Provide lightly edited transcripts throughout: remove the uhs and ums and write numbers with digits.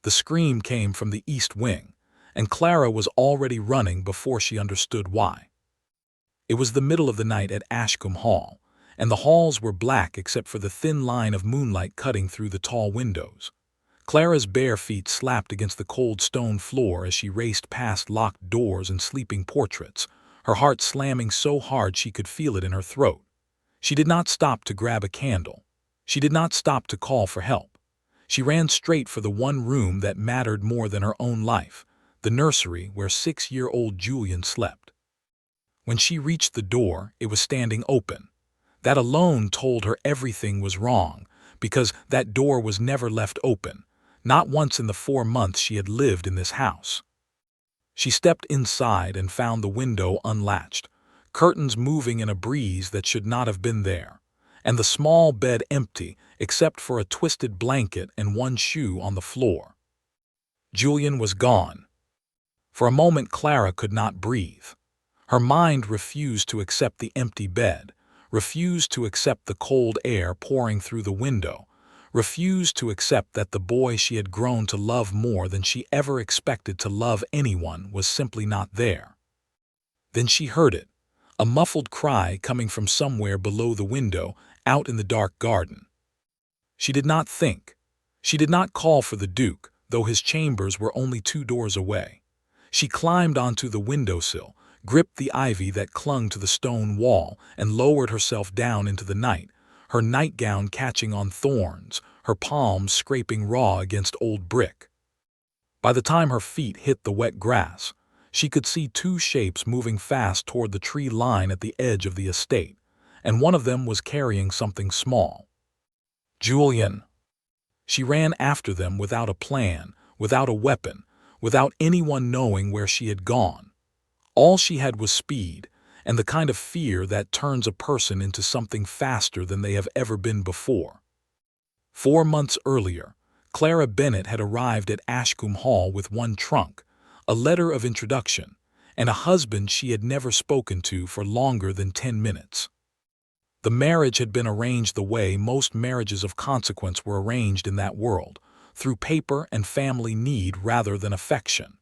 The scream came from the east wing, and Clara was already running before she understood why. It was the middle of the night at Ashcombe Hall, and the halls were black except for the thin line of moonlight cutting through the tall windows. Clara's bare feet slapped against the cold stone floor as she raced past locked doors and sleeping portraits, her heart slamming so hard she could feel it in her throat. She did not stop to grab a candle. She did not stop to call for help. She ran straight for the one room that mattered more than her own life, the nursery where 6-year-old Julian slept. When she reached the door, it was standing open. That alone told her everything was wrong, because that door was never left open, not once in the 4 months she had lived in this house. She stepped inside and found the window unlatched, curtains moving in a breeze that should not have been there, and the small bed empty except for a twisted blanket and one shoe on the floor. Julian was gone. For a moment Clara could not breathe. Her mind refused to accept the empty bed, refused to accept the cold air pouring through the window, refused to accept that the boy she had grown to love more than she ever expected to love anyone was simply not there. Then she heard it, a muffled cry coming from somewhere below the window, out in the dark garden. She did not think. She did not call for the Duke, though his chambers were only 2 doors away. She climbed onto the windowsill, gripped the ivy that clung to the stone wall, and lowered herself down into the night, her nightgown catching on thorns, her palms scraping raw against old brick. By the time her feet hit the wet grass, she could see 2 shapes moving fast toward the tree line at the edge of the estate, and one of them was carrying something small. Julian! She ran after them without a plan, without a weapon, without anyone knowing where she had gone. All she had was speed, and the kind of fear that turns a person into something faster than they have ever been before. 4 months earlier, Clara Bennett had arrived at Ashcombe Hall with one trunk, a letter of introduction, and a husband she had never spoken to for longer than 10 minutes. The marriage had been arranged the way most marriages of consequence were arranged in that world, through paper and family need rather than affection.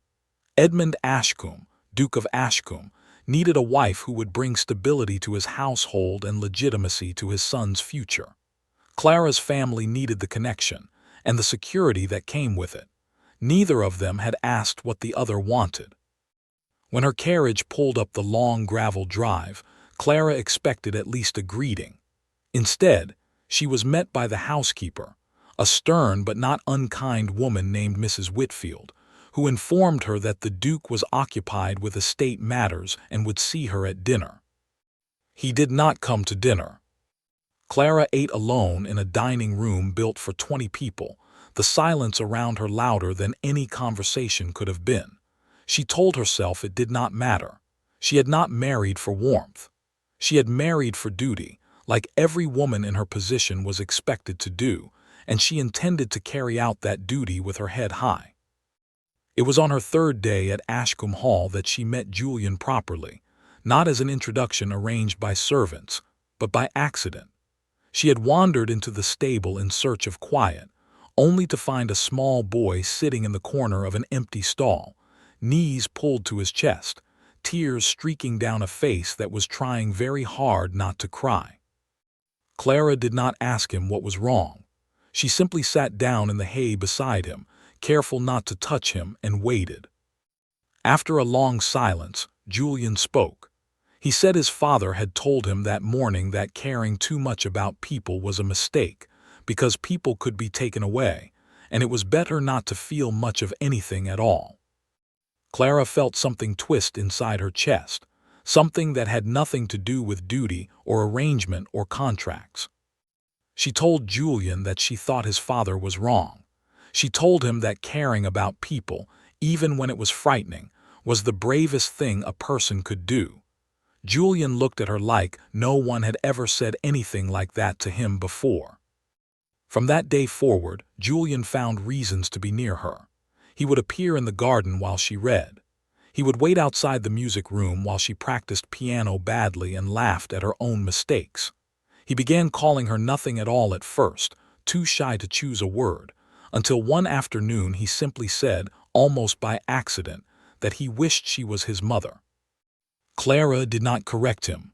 Edmund Ashcombe, Duke of Ashcombe, needed a wife who would bring stability to his household and legitimacy to his son's future. Clara's family needed the connection, and the security that came with it. Neither of them had asked what the other wanted. When her carriage pulled up the long gravel drive, Clara expected at least a greeting. Instead, she was met by the housekeeper, a stern but not unkind woman named Mrs. Whitfield, who informed her that the Duke was occupied with estate matters and would see her at dinner. He did not come to dinner. Clara ate alone in a dining room built for 20 people, the silence around her louder than any conversation could have been. She told herself it did not matter. She had not married for warmth. She had married for duty, like every woman in her position was expected to do, and she intended to carry out that duty with her head high. It was on her 3rd day at Ashcombe Hall that she met Julian properly, not as an introduction arranged by servants, but by accident. She had wandered into the stable in search of quiet, only to find a small boy sitting in the corner of an empty stall, knees pulled to his chest, tears streaking down a face that was trying very hard not to cry. Clara did not ask him what was wrong. She simply sat down in the hay beside him, careful not to touch him, and waited. After a long silence, Julian spoke. He said his father had told him that morning that caring too much about people was a mistake, because people could be taken away, and it was better not to feel much of anything at all. Clara felt something twist inside her chest, something that had nothing to do with duty or arrangement or contracts. She told Julian that she thought his father was wrong. She told him that caring about people, even when it was frightening, was the bravest thing a person could do. Julian looked at her like no one had ever said anything like that to him before. From that day forward, Julian found reasons to be near her. He would appear in the garden while she read. He would wait outside the music room while she practiced piano badly and laughed at her own mistakes. He began calling her nothing at all at first, too shy to choose a word, until one afternoon he simply said, almost by accident, that he wished she was his mother. Clara did not correct him.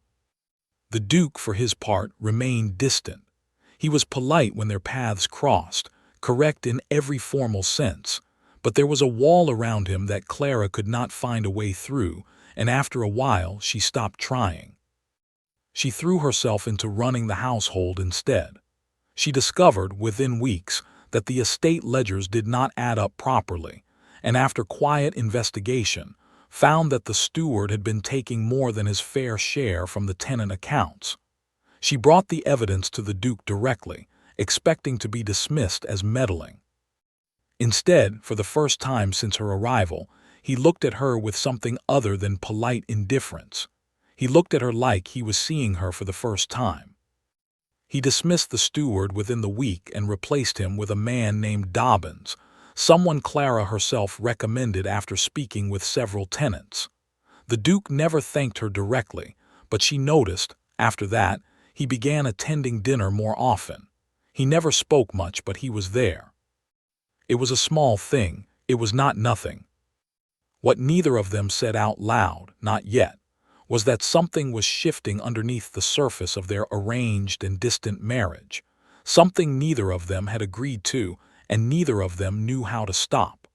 The Duke, for his part, remained distant. He was polite when their paths crossed, correct in every formal sense, but there was a wall around him that Clara could not find a way through, and after a while she stopped trying. She threw herself into running the household instead. She discovered, within weeks, that the estate ledgers did not add up properly, and after quiet investigation, found that the steward had been taking more than his fair share from the tenant accounts. She brought the evidence to the Duke directly, expecting to be dismissed as meddling. Instead, for the first time since her arrival, he looked at her with something other than polite indifference. He looked at her like he was seeing her for the first time. He dismissed the steward within the week and replaced him with a man named Dobbins, someone Clara herself recommended after speaking with several tenants. The Duke never thanked her directly, but she noticed, after that, he began attending dinner more often. He never spoke much, but he was there. It was a small thing, it was not nothing. What neither of them said out loud, not yet, was that something was shifting underneath the surface of their arranged and distant marriage, something neither of them had agreed to and neither of them knew how to stop.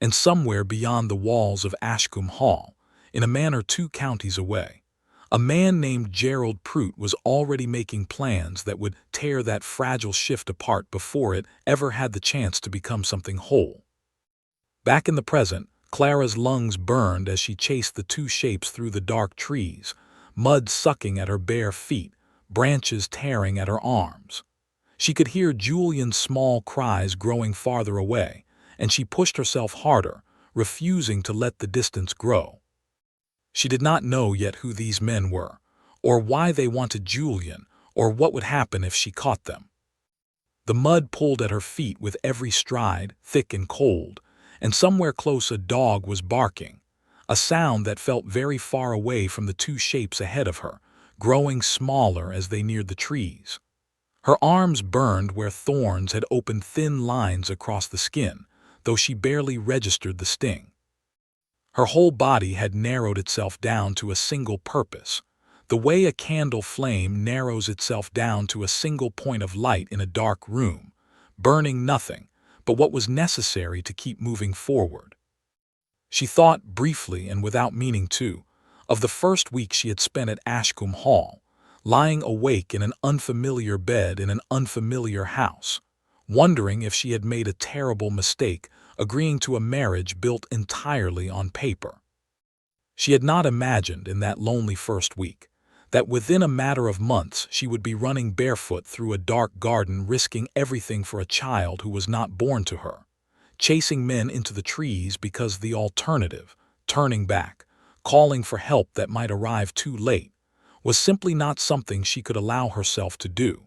And somewhere beyond the walls of Ashcombe Hall, in a manor 2 counties away, a man named Gerald Prout was already making plans that would tear that fragile shift apart before it ever had the chance to become something whole. Back in the present, Clara's lungs burned as she chased the 2 shapes through the dark trees, mud sucking at her bare feet, branches tearing at her arms. She could hear Julian's small cries growing farther away, and she pushed herself harder, refusing to let the distance grow. She did not know yet who these men were, or why they wanted Julian, or what would happen if she caught them. The mud pulled at her feet with every stride, thick and cold, and somewhere close a dog was barking, a sound that felt very far away from the 2 shapes ahead of her, growing smaller as they neared the trees. Her arms burned where thorns had opened thin lines across the skin, though she barely registered the sting. Her whole body had narrowed itself down to a single purpose, the way a candle flame narrows itself down to a single point of light in a dark room, burning nothing but what was necessary to keep moving forward. She thought, briefly and without meaning to, of the first week she had spent at Ashcombe Hall, lying awake in an unfamiliar bed in an unfamiliar house, wondering if she had made a terrible mistake agreeing to a marriage built entirely on paper. She had not imagined in that lonely first week that within a matter of months she would be running barefoot through a dark garden, risking everything for a child who was not born to her, chasing men into the trees because the alternative, turning back, calling for help that might arrive too late, was simply not something she could allow herself to do.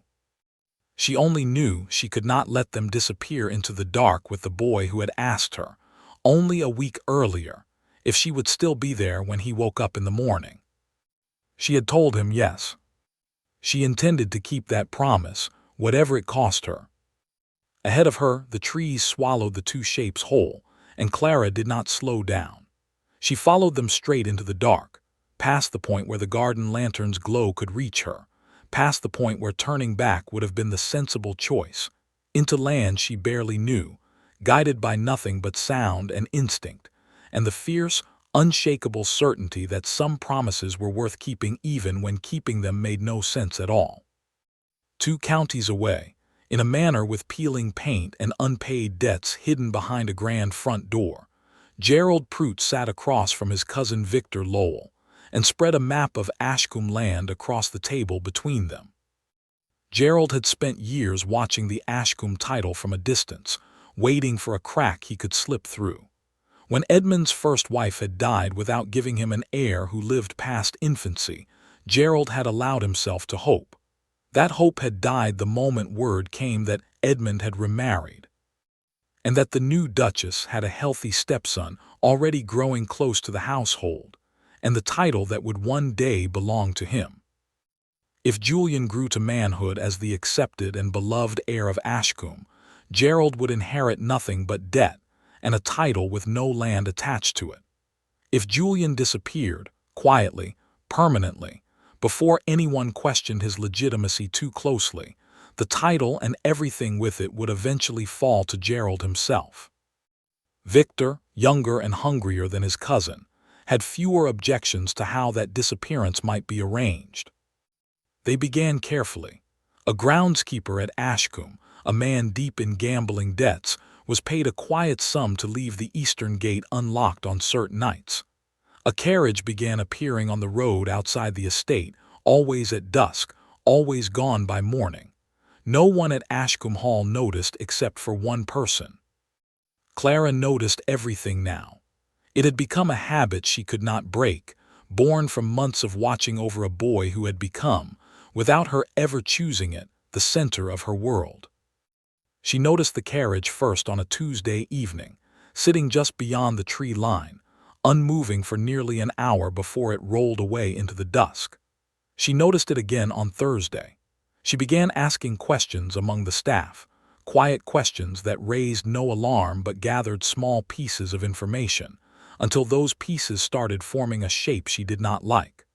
She only knew she could not let them disappear into the dark with the boy who had asked her, only a week earlier, if she would still be there when he woke up in the morning. She had told him yes. She intended to keep that promise, whatever it cost her. Ahead of her, the trees swallowed the 2 shapes whole, and Clara did not slow down. She followed them straight into the dark, past the point where the garden lantern's glow could reach her, past the point where turning back would have been the sensible choice, into land she barely knew, guided by nothing but sound and instinct, and the fierce, unshakable certainty that some promises were worth keeping even when keeping them made no sense at all. 2 counties away, in a manor with peeling paint and unpaid debts hidden behind a grand front door, Gerald Prout sat across from his cousin Victor Lowell, and spread a map of Ashcombe land across the table between them. Gerald had spent years watching the Ashcombe title from a distance, waiting for a crack he could slip through. When Edmund's first wife had died without giving him an heir who lived past infancy, Gerald had allowed himself to hope. That hope had died the moment word came that Edmund had remarried, and that the new Duchess had a healthy stepson already growing close to the household, and the title that would one day belong to him. If Julian grew to manhood as the accepted and beloved heir of Ashcombe, Gerald would inherit nothing but debt and a title with no land attached to it. If Julian disappeared, quietly, permanently, before anyone questioned his legitimacy too closely, the title and everything with it would eventually fall to Gerald himself. Victor, younger and hungrier than his cousin, had fewer objections to how that disappearance might be arranged. They began carefully. A groundskeeper at Ashcombe, a man deep in gambling debts, was paid a quiet sum to leave the eastern gate unlocked on certain nights. A carriage began appearing on the road outside the estate, always at dusk, always gone by morning. No one at Ashcombe Hall noticed except for one person. Clara noticed everything now. It had become a habit she could not break, born from months of watching over a boy who had become, without her ever choosing it, the center of her world. She noticed the carriage first on a Tuesday evening, sitting just beyond the tree line, unmoving for nearly an hour before it rolled away into the dusk. She noticed it again on Thursday. She began asking questions among the staff, quiet questions that raised no alarm but gathered small pieces of information, until those pieces started forming a shape she did not like.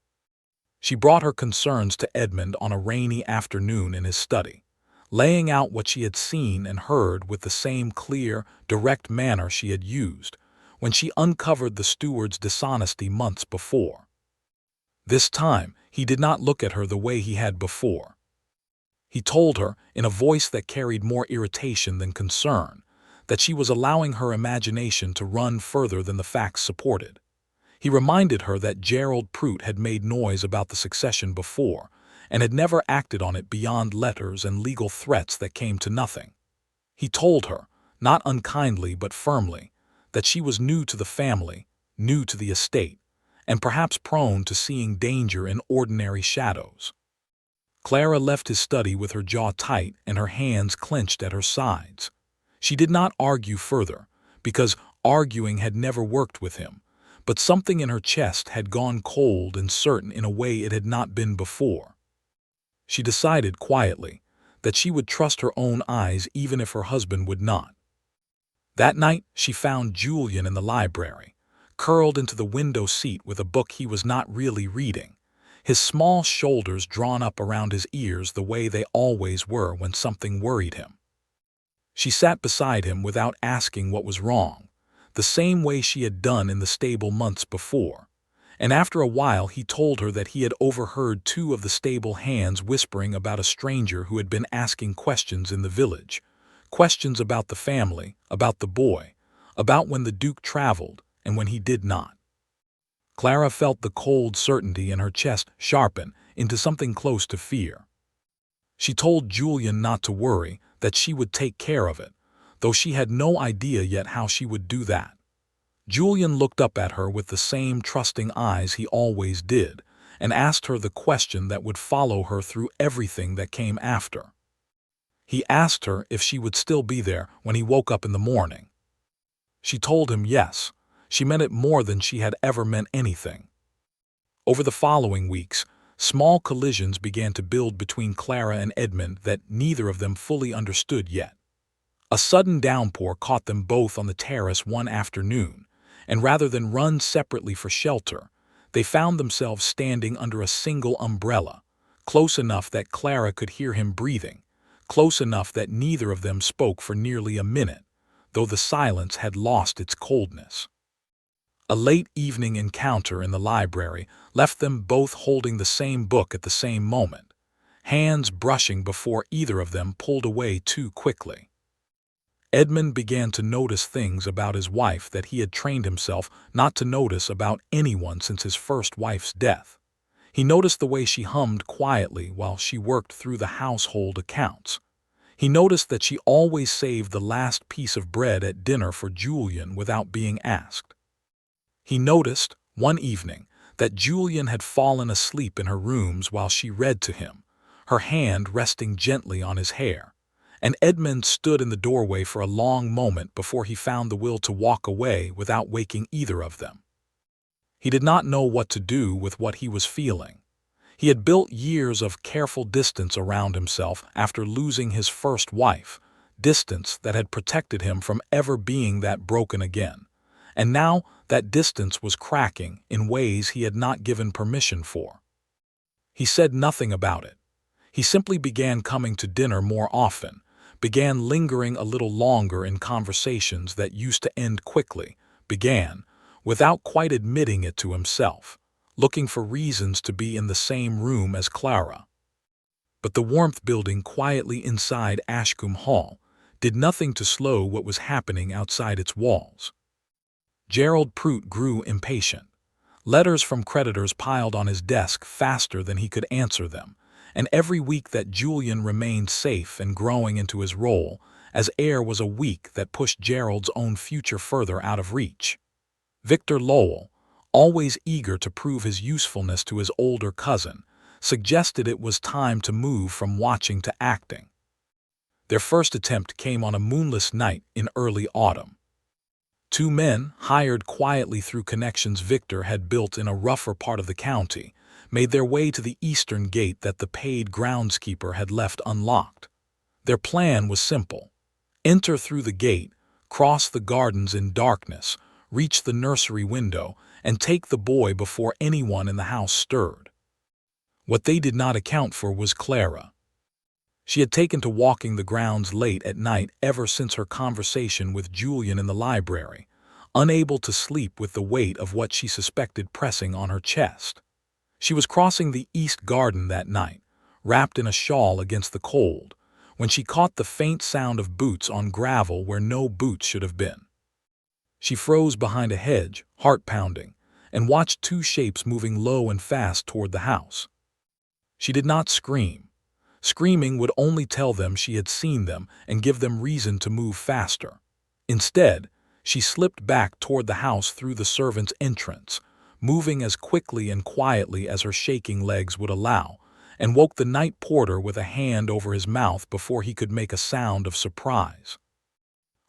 She brought her concerns to Edmund on a rainy afternoon in his study, laying out what she had seen and heard with the same clear, direct manner she had used when she uncovered the steward's dishonesty months before. This time, he did not look at her the way he had before. He told her, in a voice that carried more irritation than concern, that she was allowing her imagination to run further than the facts supported. He reminded her that Gerald Prout had made noise about the succession before, and had never acted on it beyond letters and legal threats that came to nothing. He told her, not unkindly but firmly, that she was new to the family, new to the estate, and perhaps prone to seeing danger in ordinary shadows. Clara left his study with her jaw tight and her hands clenched at her sides. She did not argue further, because arguing had never worked with him, but something in her chest had gone cold and certain in a way it had not been before. She decided quietly that she would trust her own eyes even if her husband would not. That night she found Julian in the library, curled into the window seat with a book he was not really reading, his small shoulders drawn up around his ears the way they always were when something worried him. She sat beside him without asking what was wrong, the same way she had done in the stable months before, and after a while he told her that he had overheard two of the stable hands whispering about a stranger who had been asking questions in the village, questions about the family, about the boy, about when the Duke traveled and when he did not. Clara felt the cold certainty in her chest sharpen into something close to fear. She told Julian not to worry, that she would take care of it, though she had no idea yet how she would do that. Julian looked up at her with the same trusting eyes he always did, and asked her the question that would follow her through everything that came after. He asked her if she would still be there when he woke up in the morning. She told him yes. She meant it more than she had ever meant anything. Over the following weeks, small collisions began to build between Clara and Edmund that neither of them fully understood yet. A sudden downpour caught them both on the terrace one afternoon, and rather than run separately for shelter, they found themselves standing under a single umbrella, close enough that Clara could hear him breathing, close enough that neither of them spoke for nearly a minute, though the silence had lost its coldness. A late evening encounter in the library left them both holding the same book at the same moment, hands brushing before either of them pulled away too quickly. Edmund began to notice things about his wife that he had trained himself not to notice about anyone since his first wife's death. He noticed the way she hummed quietly while she worked through the household accounts. He noticed that she always saved the last piece of bread at dinner for Julian without being asked. He noticed, one evening, that Julian had fallen asleep in her rooms while she read to him, her hand resting gently on his hair, and Edmund stood in the doorway for a long moment before he found the will to walk away without waking either of them. He did not know what to do with what he was feeling. He had built years of careful distance around himself after losing his first wife, distance that had protected him from ever being that broken again. And now that distance was cracking in ways he had not given permission for. He said nothing about it. He simply began coming to dinner more often, began lingering a little longer in conversations that used to end quickly, began, without quite admitting it to himself, looking for reasons to be in the same room as Clara. But the warmth building quietly inside Ashcombe Hall did nothing to slow what was happening outside its walls. Gerald Prout grew impatient. Letters from creditors piled on his desk faster than he could answer them, and every week that Julian remained safe and growing into his role as heir was a week that pushed Gerald's own future further out of reach. Victor Lowell, always eager to prove his usefulness to his older cousin, suggested it was time to move from watching to acting. Their first attempt came on a moonless night in early autumn. Two men, hired quietly through connections Victor had built in a rougher part of the county, made their way to the eastern gate that the paid groundskeeper had left unlocked. Their plan was simple: enter through the gate, cross the gardens in darkness, reach the nursery window, and take the boy before anyone in the house stirred. What they did not account for was Clara. She had taken to walking the grounds late at night ever since her conversation with Julian in the library, unable to sleep with the weight of what she suspected pressing on her chest. She was crossing the east garden that night, wrapped in a shawl against the cold, when she caught the faint sound of boots on gravel where no boots should have been. She froze behind a hedge, heart pounding, and watched two shapes moving low and fast toward the house. She did not scream. Screaming would only tell them she had seen them and give them reason to move faster. Instead, she slipped back toward the house through the servants' entrance, moving as quickly and quietly as her shaking legs would allow, and woke the night porter with a hand over his mouth before he could make a sound of surprise.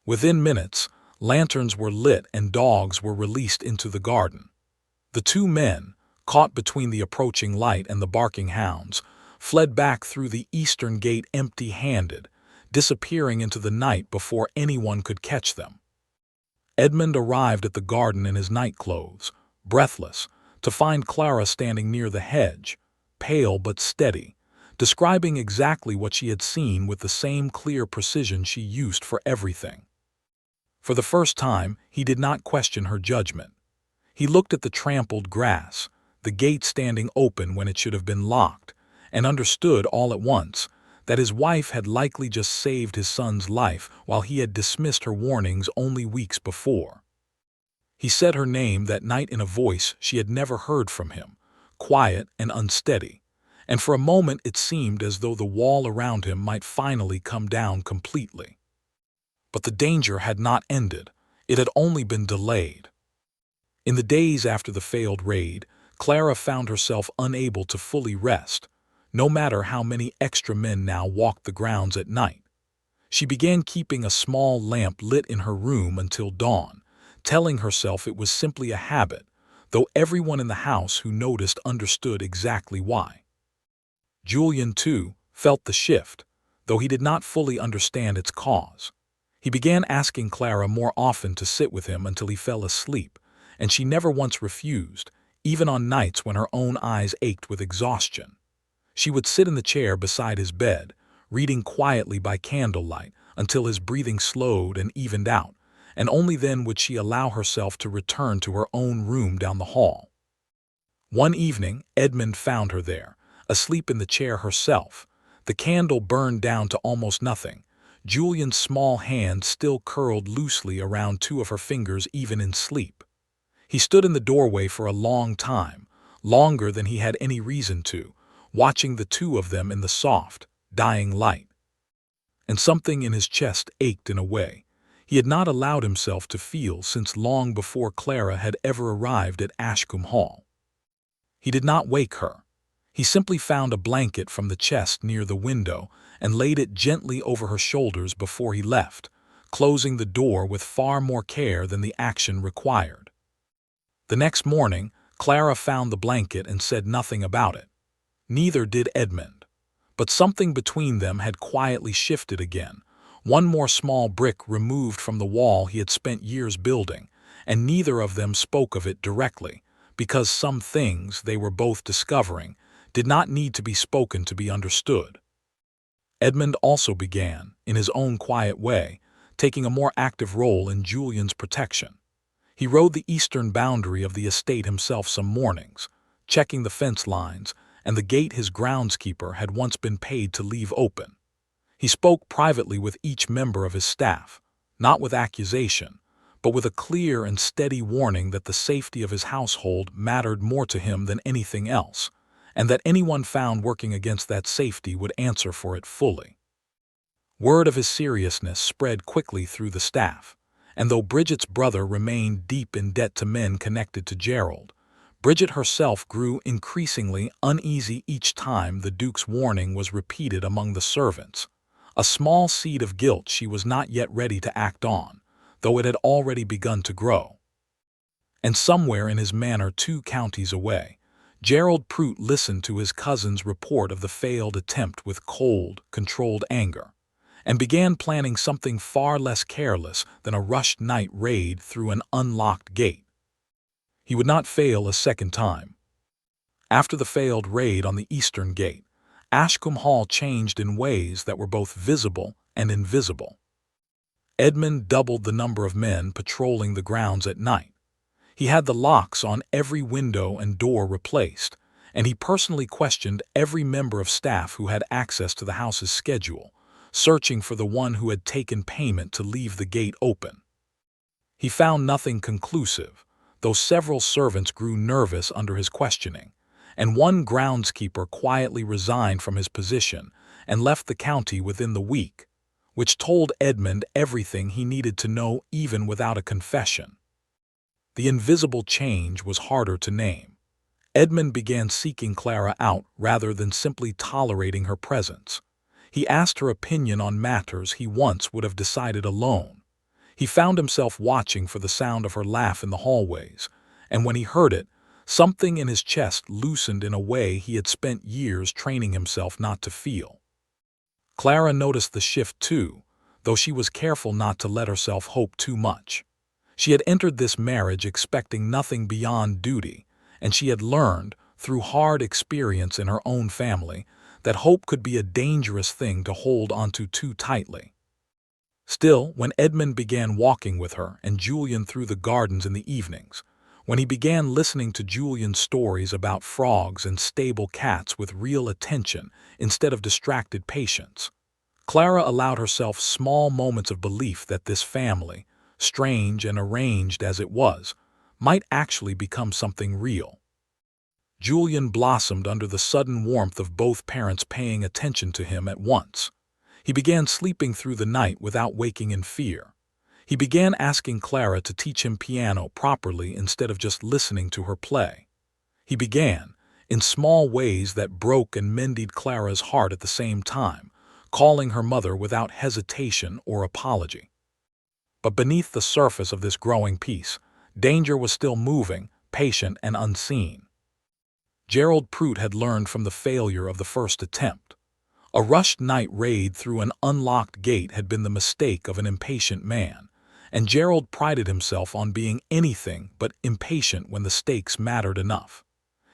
Within minutes, lanterns were lit and dogs were released into the garden. The two men, caught between the approaching light and the barking hounds, fled back through the eastern gate empty-handed, disappearing into the night before anyone could catch them. Edmund arrived at the garden in his nightclothes, breathless, to find Clara standing near the hedge, pale but steady, describing exactly what she had seen with the same clear precision she used for everything. For the first time, he did not question her judgment. He looked at the trampled grass, the gate standing open when it should have been locked, and understood all at once that his wife had likely just saved his son's life while he had dismissed her warnings only weeks before. He said her name that night in a voice she had never heard from him, quiet and unsteady, and for a moment it seemed as though the wall around him might finally come down completely. But the danger had not ended, it had only been delayed. In the days after the failed raid, Clara found herself unable to fully rest, no matter how many extra men now walked the grounds at night. She began keeping a small lamp lit in her room until dawn, telling herself it was simply a habit, though everyone in the house who noticed understood exactly why. Julian, too, felt the shift, though he did not fully understand its cause. He began asking Clara more often to sit with him until he fell asleep, and she never once refused, even on nights when her own eyes ached with exhaustion. She would sit in the chair beside his bed, reading quietly by candlelight until his breathing slowed and evened out, and only then would she allow herself to return to her own room down the hall. One evening, Edmund found her there, asleep in the chair herself, the candle burned down to almost nothing, Julian's small hand still curled loosely around two of her fingers even in sleep. He stood in the doorway for a long time, longer than he had any reason to, watching the two of them in the soft, dying light. And something in his chest ached in a way he had not allowed himself to feel since long before Clara had ever arrived at Ashcombe Hall. He did not wake her. He simply found a blanket from the chest near the window and laid it gently over her shoulders before he left, closing the door with far more care than the action required. The next morning, Clara found the blanket and said nothing about it. Neither did Edmund. But something between them had quietly shifted again, one more small brick removed from the wall he had spent years building, and neither of them spoke of it directly, because some things they were both discovering did not need to be spoken to be understood. Edmund also began, in his own quiet way, taking a more active role in Julian's protection. He rode the eastern boundary of the estate himself some mornings, checking the fence lines and the gate his groundskeeper had once been paid to leave open. He spoke privately with each member of his staff, not with accusation, but with a clear and steady warning that the safety of his household mattered more to him than anything else, and that anyone found working against that safety would answer for it fully. Word of his seriousness spread quickly through the staff, and though Bridget's brother remained deep in debt to men connected to Gerald, Bridget herself grew increasingly uneasy each time the Duke's warning was repeated among the servants, a small seed of guilt she was not yet ready to act on, though it had already begun to grow. And somewhere in his manor 2 counties away, Gerald Prout listened to his cousin's report of the failed attempt with cold, controlled anger, and began planning something far less careless than a rushed night raid through an unlocked gate. He would not fail a second time. After the failed raid on the eastern gate, Ashcombe Hall changed in ways that were both visible and invisible. Edmund doubled the number of men patrolling the grounds at night. He had the locks on every window and door replaced, and he personally questioned every member of staff who had access to the house's schedule, searching for the one who had taken payment to leave the gate open. He found nothing conclusive, though several servants grew nervous under his questioning, and one groundskeeper quietly resigned from his position and left the county within the week, which told Edmund everything he needed to know even without a confession. The invisible change was harder to name. Edmund began seeking Clara out rather than simply tolerating her presence. He asked her opinion on matters he once would have decided alone. He found himself watching for the sound of her laugh in the hallways, and when he heard it, something in his chest loosened in a way he had spent years training himself not to feel. Clara noticed the shift too, though she was careful not to let herself hope too much. She had entered this marriage expecting nothing beyond duty, and she had learned, through hard experience in her own family, that hope could be a dangerous thing to hold onto too tightly. Still, when Edmund began walking with her and Julian through the gardens in the evenings, when he began listening to Julian's stories about frogs and stable cats with real attention instead of distracted patience, Clara allowed herself small moments of belief that this family, strange and arranged as it was, might actually become something real. Julian blossomed under the sudden warmth of both parents paying attention to him at once. He began sleeping through the night without waking in fear. He began asking Clara to teach him piano properly instead of just listening to her play. He began, in small ways that broke and mended Clara's heart at the same time, calling her mother without hesitation or apology. But beneath the surface of this growing peace, danger was still moving, patient and unseen. Gerald Prout had learned from the failure of the first attempt. A rushed night raid through an unlocked gate had been the mistake of an impatient man, and Gerald prided himself on being anything but impatient when the stakes mattered enough.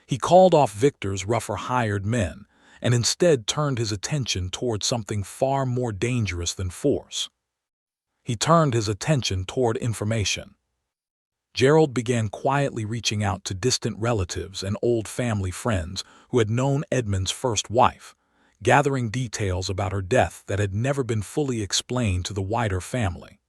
He called off Victor's rougher hired men, and instead turned his attention toward something far more dangerous than force. He turned his attention toward information. Gerald began quietly reaching out to distant relatives and old family friends who had known Edmund's first wife, gathering details about her death that had never been fully explained to the wider family.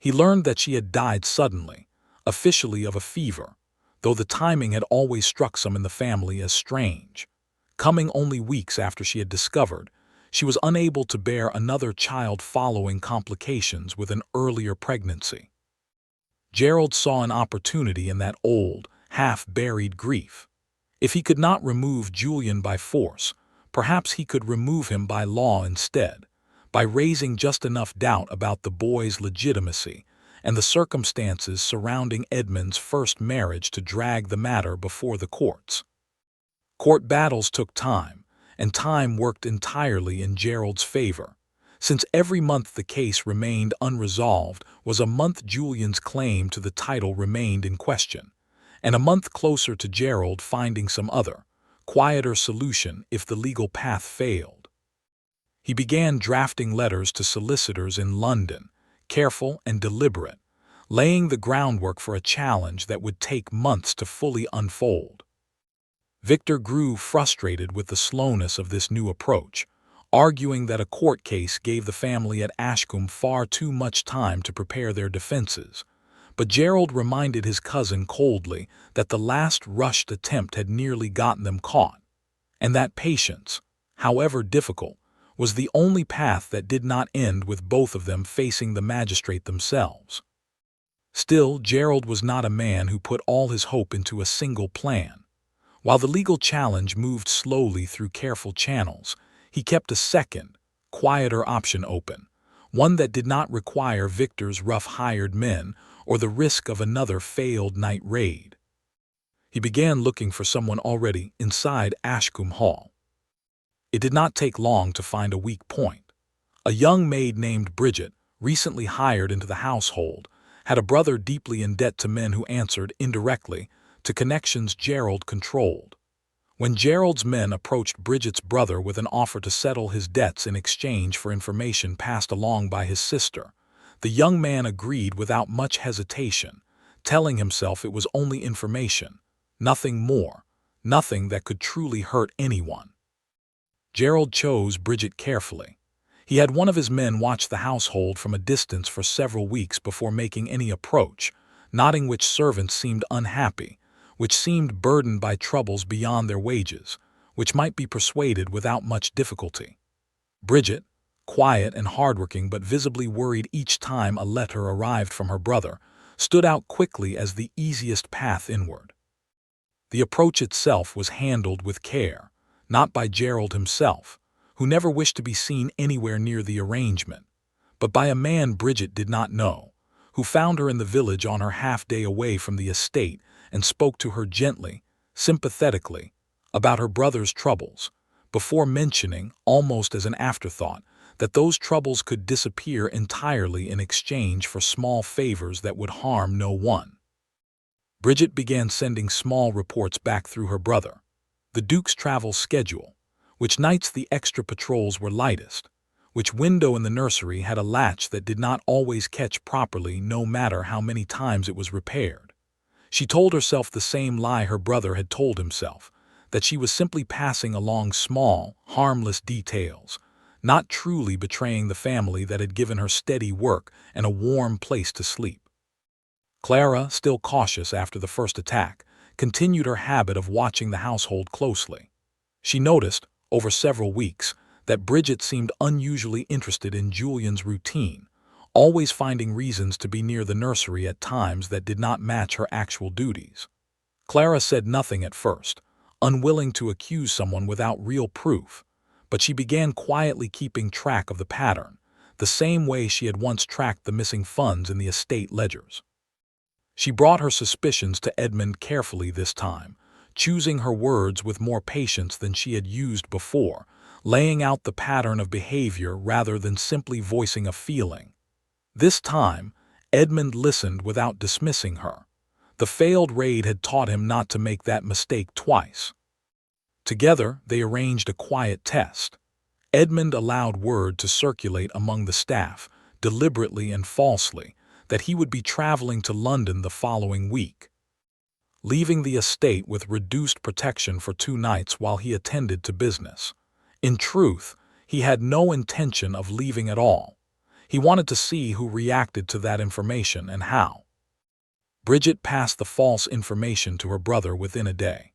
He learned that she had died suddenly, officially of a fever, though the timing had always struck some in the family as strange. Coming only weeks after she had discovered, she was unable to bear another child following complications with an earlier pregnancy. Gerald saw an opportunity in that old, half-buried grief. If he could not remove Julian by force, perhaps he could remove him by law instead, by raising just enough doubt about the boy's legitimacy and the circumstances surrounding Edmund's first marriage to drag the matter before the courts. Court battles took time, and time worked entirely in Gerald's favor. since every month the case remained unresolved was a month Julian's claim to the title remained in question, and a month closer to Gerald finding some other, quieter solution if the legal path failed. He began drafting letters to solicitors in London, careful and deliberate, laying the groundwork for a challenge that would take months to fully unfold. Victor grew frustrated with the slowness of this new approach, arguing that a court case gave the family at Ashcombe far too much time to prepare their defenses. But Gerald reminded his cousin coldly that the last rushed attempt had nearly gotten them caught, and that patience, however difficult, was the only path that did not end with both of them facing the magistrate themselves. Still, Gerald was not a man who put all his hope into a single plan. While the legal challenge moved slowly through careful channels, he kept a second, quieter option open, one that did not require Victor's rough hired men or the risk of another failed night raid. He began looking for someone already inside Ashcombe Hall. It did not take long to find a weak point. A young maid named Bridget, recently hired into the household, had a brother deeply in debt to men who answered indirectly to connections Gerald controlled. When Gerald's men approached Bridget's brother with an offer to settle his debts in exchange for information passed along by his sister, the young man agreed without much hesitation, telling himself it was only information, nothing more, nothing that could truly hurt anyone. Gerald chose Bridget carefully. He had one of his men watch the household from a distance for several weeks before making any approach, noting which servants seemed unhappy, which seemed burdened by troubles beyond their wages, which might be persuaded without much difficulty. Bridget, quiet and hardworking but visibly worried each time a letter arrived from her brother, stood out quickly as the easiest path inward. The approach itself was handled with care, not by Gerald himself, who never wished to be seen anywhere near the arrangement, but by a man Bridget did not know, who found her in the village on her half-day away from the estate and spoke to her gently, sympathetically, about her brother's troubles, before mentioning, almost as an afterthought, that those troubles could disappear entirely in exchange for small favors that would harm no one. Bridget began sending small reports back through her brother, the Duke's travel schedule, which nights the extra patrols were lightest, which window in the nursery had a latch that did not always catch properly no matter how many times it was repaired. She told herself the same lie her brother had told himself, that she was simply passing along small, harmless details, not truly betraying the family that had given her steady work and a warm place to sleep. Clara, still cautious after the first attack, continued her habit of watching the household closely. She noticed, over several weeks, that Bridget seemed unusually interested in Julian's routine, always finding reasons to be near the nursery at times that did not match her actual duties. Clara said nothing at first, unwilling to accuse someone without real proof, but she began quietly keeping track of the pattern, the same way she had once tracked the missing funds in the estate ledgers. She brought her suspicions to Edmund carefully this time, choosing her words with more patience than she had used before, laying out the pattern of behavior rather than simply voicing a feeling. This time, Edmund listened without dismissing her. The failed raid had taught him not to make that mistake twice. Together, they arranged a quiet test. Edmund allowed word to circulate among the staff, deliberately and falsely, that he would be traveling to London the following week, leaving the estate with reduced protection for 2 nights while he attended to business. In truth, he had no intention of leaving at all. He wanted to see who reacted to that information and how. Bridget passed the false information to her brother within a day.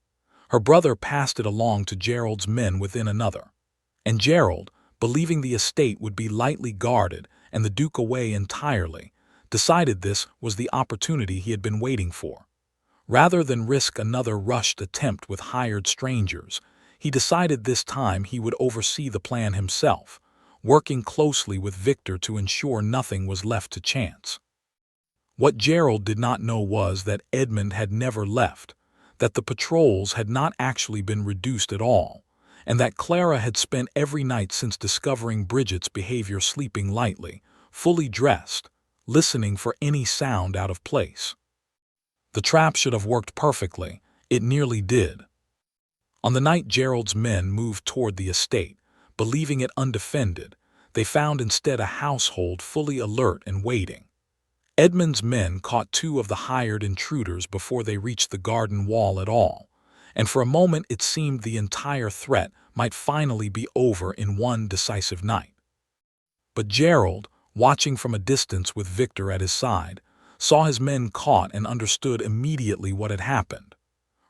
Her brother passed it along to Gerald's men within another. And Gerald, believing the estate would be lightly guarded and the Duke away entirely, decided this was the opportunity he had been waiting for. Rather than risk another rushed attempt with hired strangers, he decided this time he would oversee the plan himself, working closely with Victor to ensure nothing was left to chance. What Gerald did not know was that Edmund had never left, that the patrols had not actually been reduced at all, and that Clara had spent every night since discovering Bridget's behavior sleeping lightly, fully dressed, listening for any sound out of place. The trap should have worked perfectly. It nearly did. On the night Gerald's men moved toward the estate, believing it undefended, they found instead a household fully alert and waiting. Edmund's men caught two of the hired intruders before they reached the garden wall at all, and for a moment it seemed the entire threat might finally be over in one decisive night. But Gerald, watching from a distance with Victor at his side, saw his men caught and understood immediately what had happened.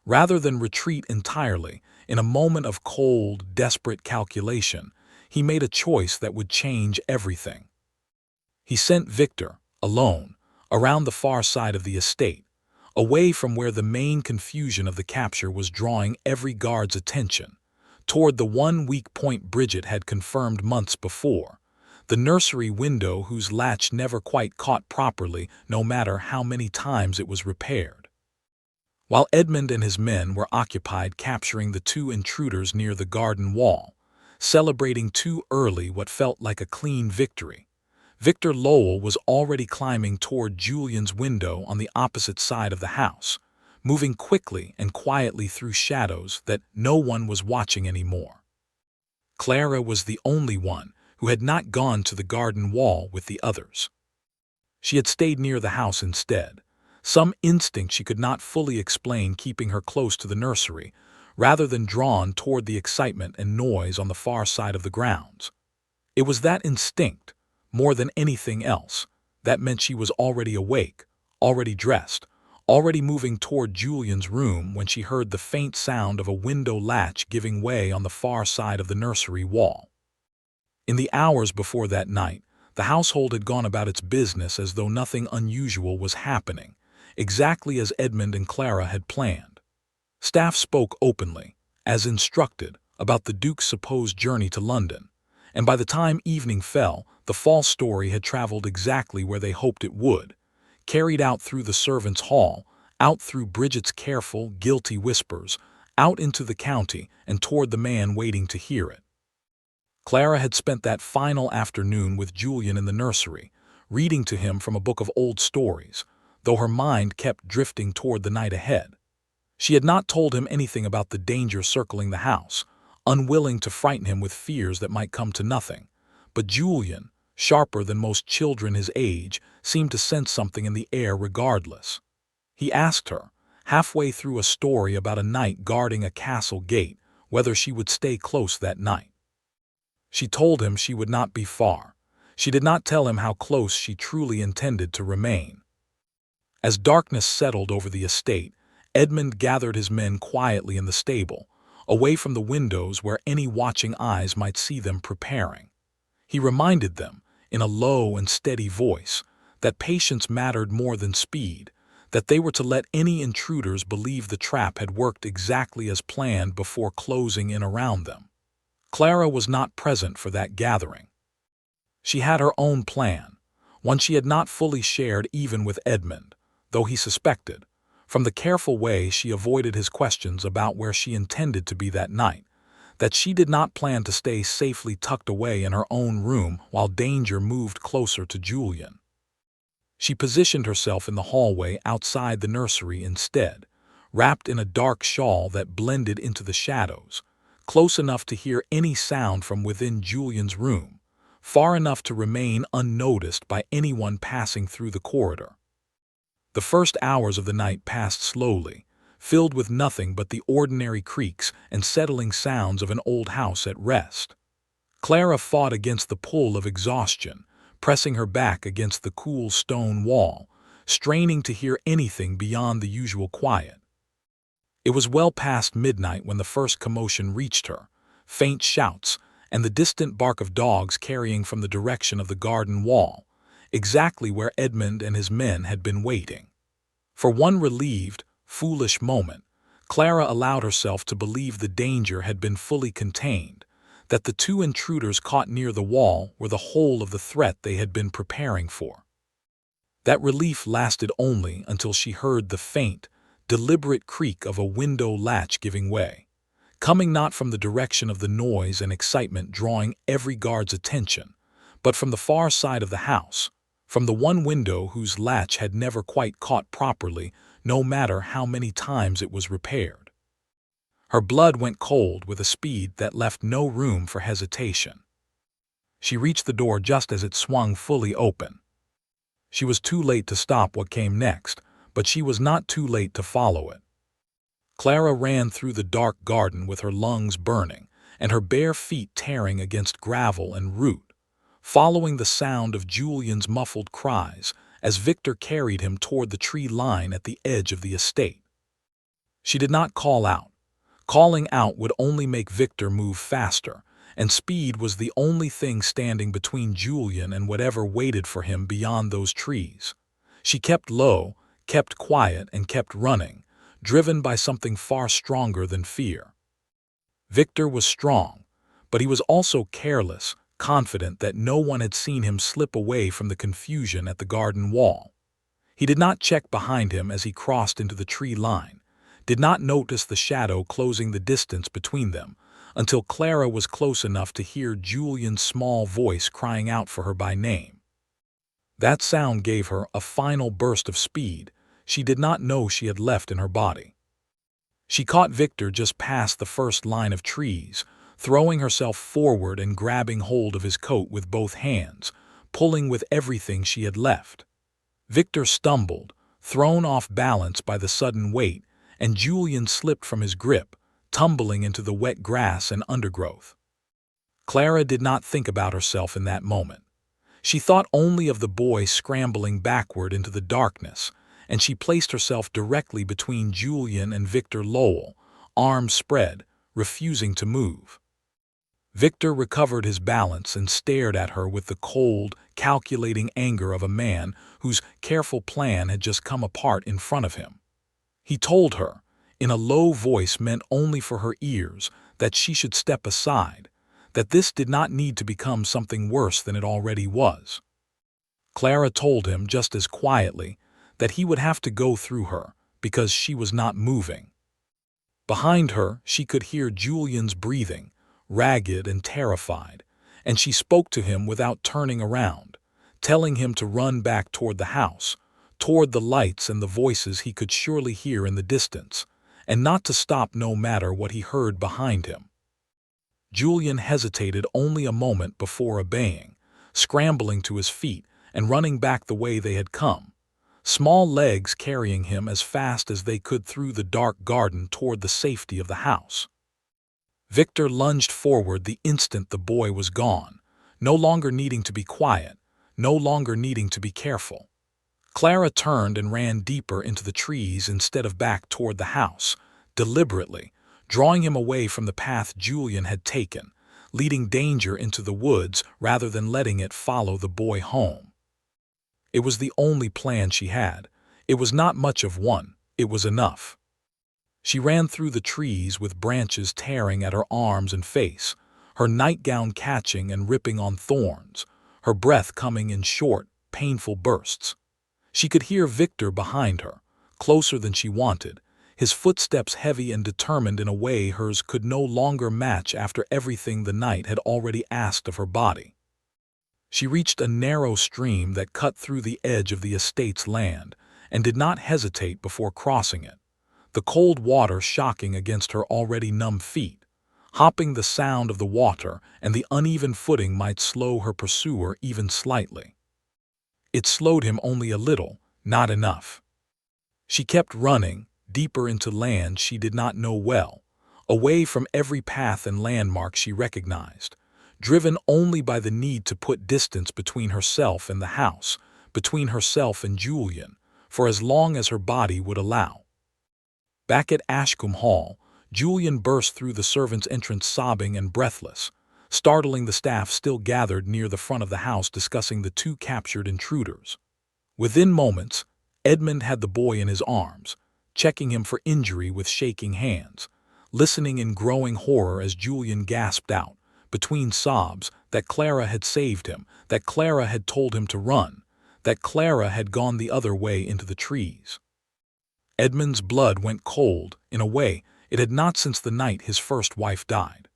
Rather than retreat entirely, in a moment of cold, desperate calculation, he made a choice that would change everything. He sent Victor, alone, around the far side of the estate, away from where the main confusion of the capture was drawing every guard's attention, toward the one weak point Bridget had confirmed months before, the nursery window whose latch never quite caught properly no matter how many times it was repaired. While Edmund and his men were occupied capturing the two intruders near the garden wall, celebrating too early what felt like a clean victory, Victor Lowell was already climbing toward Julian's window on the opposite side of the house, moving quickly and quietly through shadows that no one was watching anymore. Clara was the only one who had not gone to the garden wall with the others. She had stayed near the house instead, some instinct she could not fully explain keeping her close to the nursery, rather than drawn toward the excitement and noise on the far side of the grounds. It was that instinct, more than anything else, that meant she was already awake, already dressed, already moving toward Julian's room when she heard the faint sound of a window latch giving way on the far side of the nursery wall. In the hours before that night, the household had gone about its business as though nothing unusual was happening, exactly as Edmund and Clara had planned. Staff spoke openly, as instructed, about the Duke's supposed journey to London, and by the time evening fell, the false story had traveled exactly where they hoped it would, carried out through the servants' hall, out through Bridget's careful, guilty whispers, out into the county and toward the man waiting to hear it. Clara had spent that final afternoon with Julian in the nursery, reading to him from a book of old stories, though her mind kept drifting toward the night ahead. She had not told him anything about the danger circling the house, unwilling to frighten him with fears that might come to nothing, but Julian, sharper than most children his age, seemed to sense something in the air regardless. He asked her, halfway through a story about a knight guarding a castle gate, whether she would stay close that night. She told him she would not be far. She did not tell him how close she truly intended to remain. As darkness settled over the estate, Edmund gathered his men quietly in the stable, away from the windows where any watching eyes might see them preparing. He reminded them, in a low and steady voice, that patience mattered more than speed, that they were to let any intruders believe the trap had worked exactly as planned before closing in around them. Clara was not present for that gathering. She had her own plan, one she had not fully shared even with Edmund, though he suspected, from the careful way she avoided his questions about where she intended to be that night, that she did not plan to stay safely tucked away in her own room while danger moved closer to Julian. She positioned herself in the hallway outside the nursery instead, wrapped in a dark shawl that blended into the shadows, close enough to hear any sound from within Julian's room, far enough to remain unnoticed by anyone passing through the corridor. The first hours of the night passed slowly, filled with nothing but the ordinary creaks and settling sounds of an old house at rest. Clara fought against the pull of exhaustion, pressing her back against the cool stone wall, straining to hear anything beyond the usual quiet. It was well past midnight when the first commotion reached her, faint shouts, and the distant bark of dogs carrying from the direction of the garden wall, exactly where Edmund and his men had been waiting. For one relieved, foolish moment, Clara allowed herself to believe the danger had been fully contained, that the two intruders caught near the wall were the whole of the threat they had been preparing for. That relief lasted only until she heard the faint, deliberate creak of a window latch giving way, coming not from the direction of the noise and excitement drawing every guard's attention, but from the far side of the house, from the one window whose latch had never quite caught properly, no matter how many times it was repaired. Her blood went cold with a speed that left no room for hesitation. She reached the door just as it swung fully open. She was too late to stop what came next, but she was not too late to follow it. Clara ran through the dark garden with her lungs burning and her bare feet tearing against gravel and root, following the sound of Julian's muffled cries as Victor carried him toward the tree line at the edge of the estate. She did not call out. Calling out would only make Victor move faster, and speed was the only thing standing between Julian and whatever waited for him beyond those trees. She kept low, kept quiet, and kept running, driven by something far stronger than fear. Victor was strong, but he was also careless, confident that no one had seen him slip away from the confusion at the garden wall. He did not check behind him as he crossed into the tree line, did not notice the shadow closing the distance between them, until Clara was close enough to hear Julian's small voice crying out for her by name. That sound gave her a final burst of speed she did not know she had left in her body. She caught Victor just past the first line of trees, throwing herself forward and grabbing hold of his coat with both hands, pulling with everything she had left. Victor stumbled, thrown off balance by the sudden weight, and Julian slipped from his grip, tumbling into the wet grass and undergrowth. Clara did not think about herself in that moment. She thought only of the boy scrambling backward into the darkness, and she placed herself directly between Julian and Victor Lowell, arms spread, refusing to move. Victor recovered his balance and stared at her with the cold, calculating anger of a man whose careful plan had just come apart in front of him. He told her, in a low voice meant only for her ears, that she should step aside, that this did not need to become something worse than it already was. Clara told him just as quietly that he would have to go through her because she was not moving. Behind her, she could hear Julian's breathing, ragged and terrified, and she spoke to him without turning around, telling him to run back toward the house, toward the lights and the voices he could surely hear in the distance, and not to stop no matter what he heard behind him. Julian hesitated only a moment before obeying, scrambling to his feet and running back the way they had come, small legs carrying him as fast as they could through the dark garden toward the safety of the house. Victor lunged forward the instant the boy was gone, no longer needing to be quiet, no longer needing to be careful. Clara turned and ran deeper into the trees instead of back toward the house, deliberately, drawing him away from the path Julian had taken, leading danger into the woods rather than letting it follow the boy home. It was the only plan she had. It was not much of one, it was enough. She ran through the trees with branches tearing at her arms and face, her nightgown catching and ripping on thorns, her breath coming in short, painful bursts. She could hear Victor behind her, closer than she wanted, his footsteps heavy and determined in a way hers could no longer match after everything the night had already asked of her body. She reached a narrow stream that cut through the edge of the estate's land, and did not hesitate before crossing it, the cold water shocking against her already numb feet. Hopping the sound of the water and the uneven footing might slow her pursuer even slightly. It slowed him only a little, not enough. She kept running, deeper into land she did not know well, away from every path and landmark she recognized, driven only by the need to put distance between herself and the house, between herself and Julian, for as long as her body would allow. Back at Ashcombe Hall, Julian burst through the servants' entrance sobbing and breathless, startling the staff still gathered near the front of the house discussing the two captured intruders. Within moments, Edmund had the boy in his arms, checking him for injury with shaking hands, listening in growing horror as Julian gasped out, between sobs, that Clara had saved him, that Clara had told him to run, that Clara had gone the other way into the trees. Edmund's blood went cold, in a way It had not since the night his first wife died.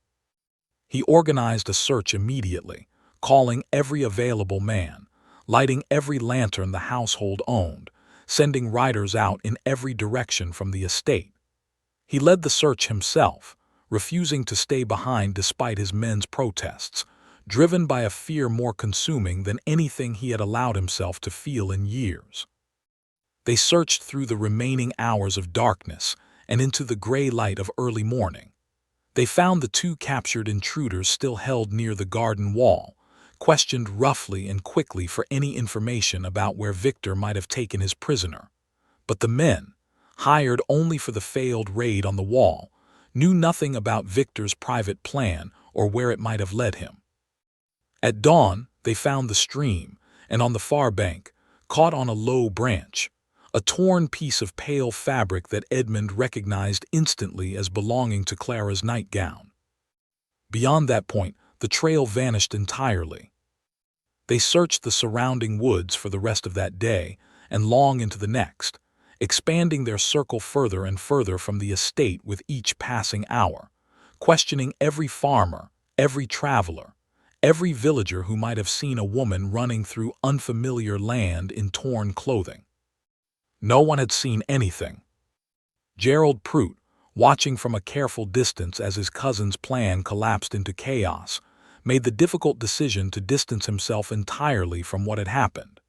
He organized a search immediately, calling every available man, lighting every lantern the household owned, sending riders out in every direction from the estate. He led the search himself, refusing to stay behind despite his men's protests, driven by a fear more consuming than anything he had allowed himself to feel in years. They searched through the remaining hours of darkness and into the gray light of early morning. They found the two captured intruders still held near the garden wall, questioned roughly and quickly for any information about where Victor might have taken his prisoner. But the men, hired only for the failed raid on the wall, knew nothing about Victor's private plan or where it might have led him. At dawn, they found the stream, and on the far bank, caught on a low branch, a torn piece of pale fabric that Edmund recognized instantly as belonging to Clara's nightgown. Beyond that point, the trail vanished entirely. They searched the surrounding woods for the rest of that day and long into the next, expanding their circle further and further from the estate with each passing hour, questioning every farmer, every traveler, every villager who might have seen a woman running through unfamiliar land in torn clothing. No one had seen anything. Gerald Prout, watching from a careful distance as his cousin's plan collapsed into chaos, made the difficult decision to distance himself entirely from what had happened.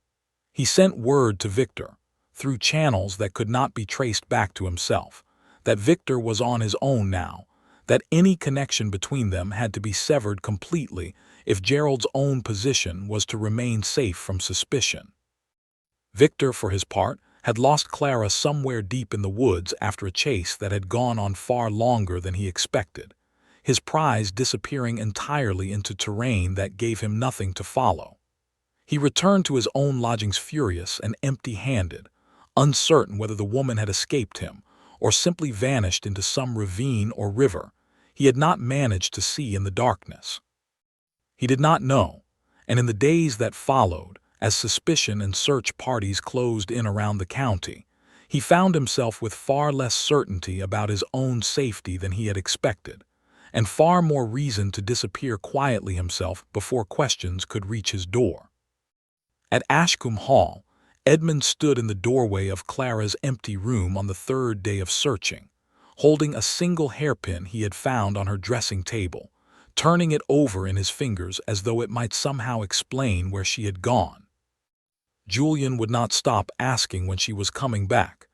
He sent word to Victor, through channels that could not be traced back to himself, that Victor was on his own now, that any connection between them had to be severed completely if Gerald's own position was to remain safe from suspicion. Victor, for his part, had lost Clara somewhere deep in the woods after a chase that had gone on far longer than he expected, his prize disappearing entirely into terrain that gave him nothing to follow. He returned to his own lodgings furious and empty-handed, uncertain whether the woman had escaped him or simply vanished into some ravine or river he had not managed to see in the darkness. He did not know, and in the days that followed, as suspicion and search parties closed in around the county, he found himself with far less certainty about his own safety than he had expected, and far more reason to disappear quietly himself before questions could reach his door. At Ashcombe Hall, Edmund stood in the doorway of Clara's empty room on the third day of searching, holding a single hairpin he had found on her dressing table, turning it over in his fingers as though it might somehow explain where she had gone. Julian would not stop asking when she was coming back.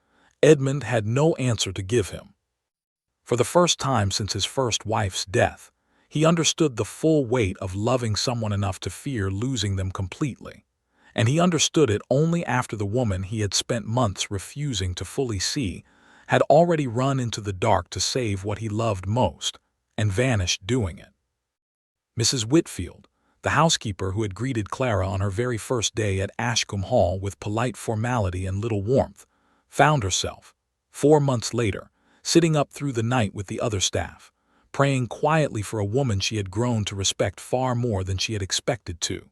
Edmund had no answer to give him. For the first time since his first wife's death, he understood the full weight of loving someone enough to fear losing them completely, and he understood it only after the woman he had spent months refusing to fully see had already run into the dark to save what he loved most, and vanished doing it. Mrs. Whitfield, the housekeeper who had greeted Clara on her very first day at Ashcombe Hall with polite formality and little warmth, found herself, 4 months later, sitting up through the night with the other staff, praying quietly for a woman she had grown to respect far more than she had expected to.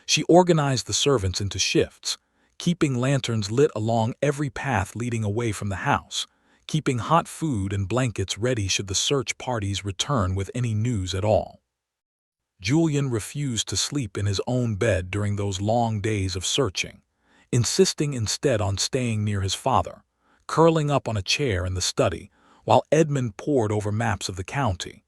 She organized the servants into shifts, keeping lanterns lit along every path leading away from the house, keeping hot food and blankets ready should the search parties return with any news at all. Julian refused to sleep in his own bed during those long days of searching, insisting instead on staying near his father, curling up on a chair in the study, while Edmund pored over maps of the county,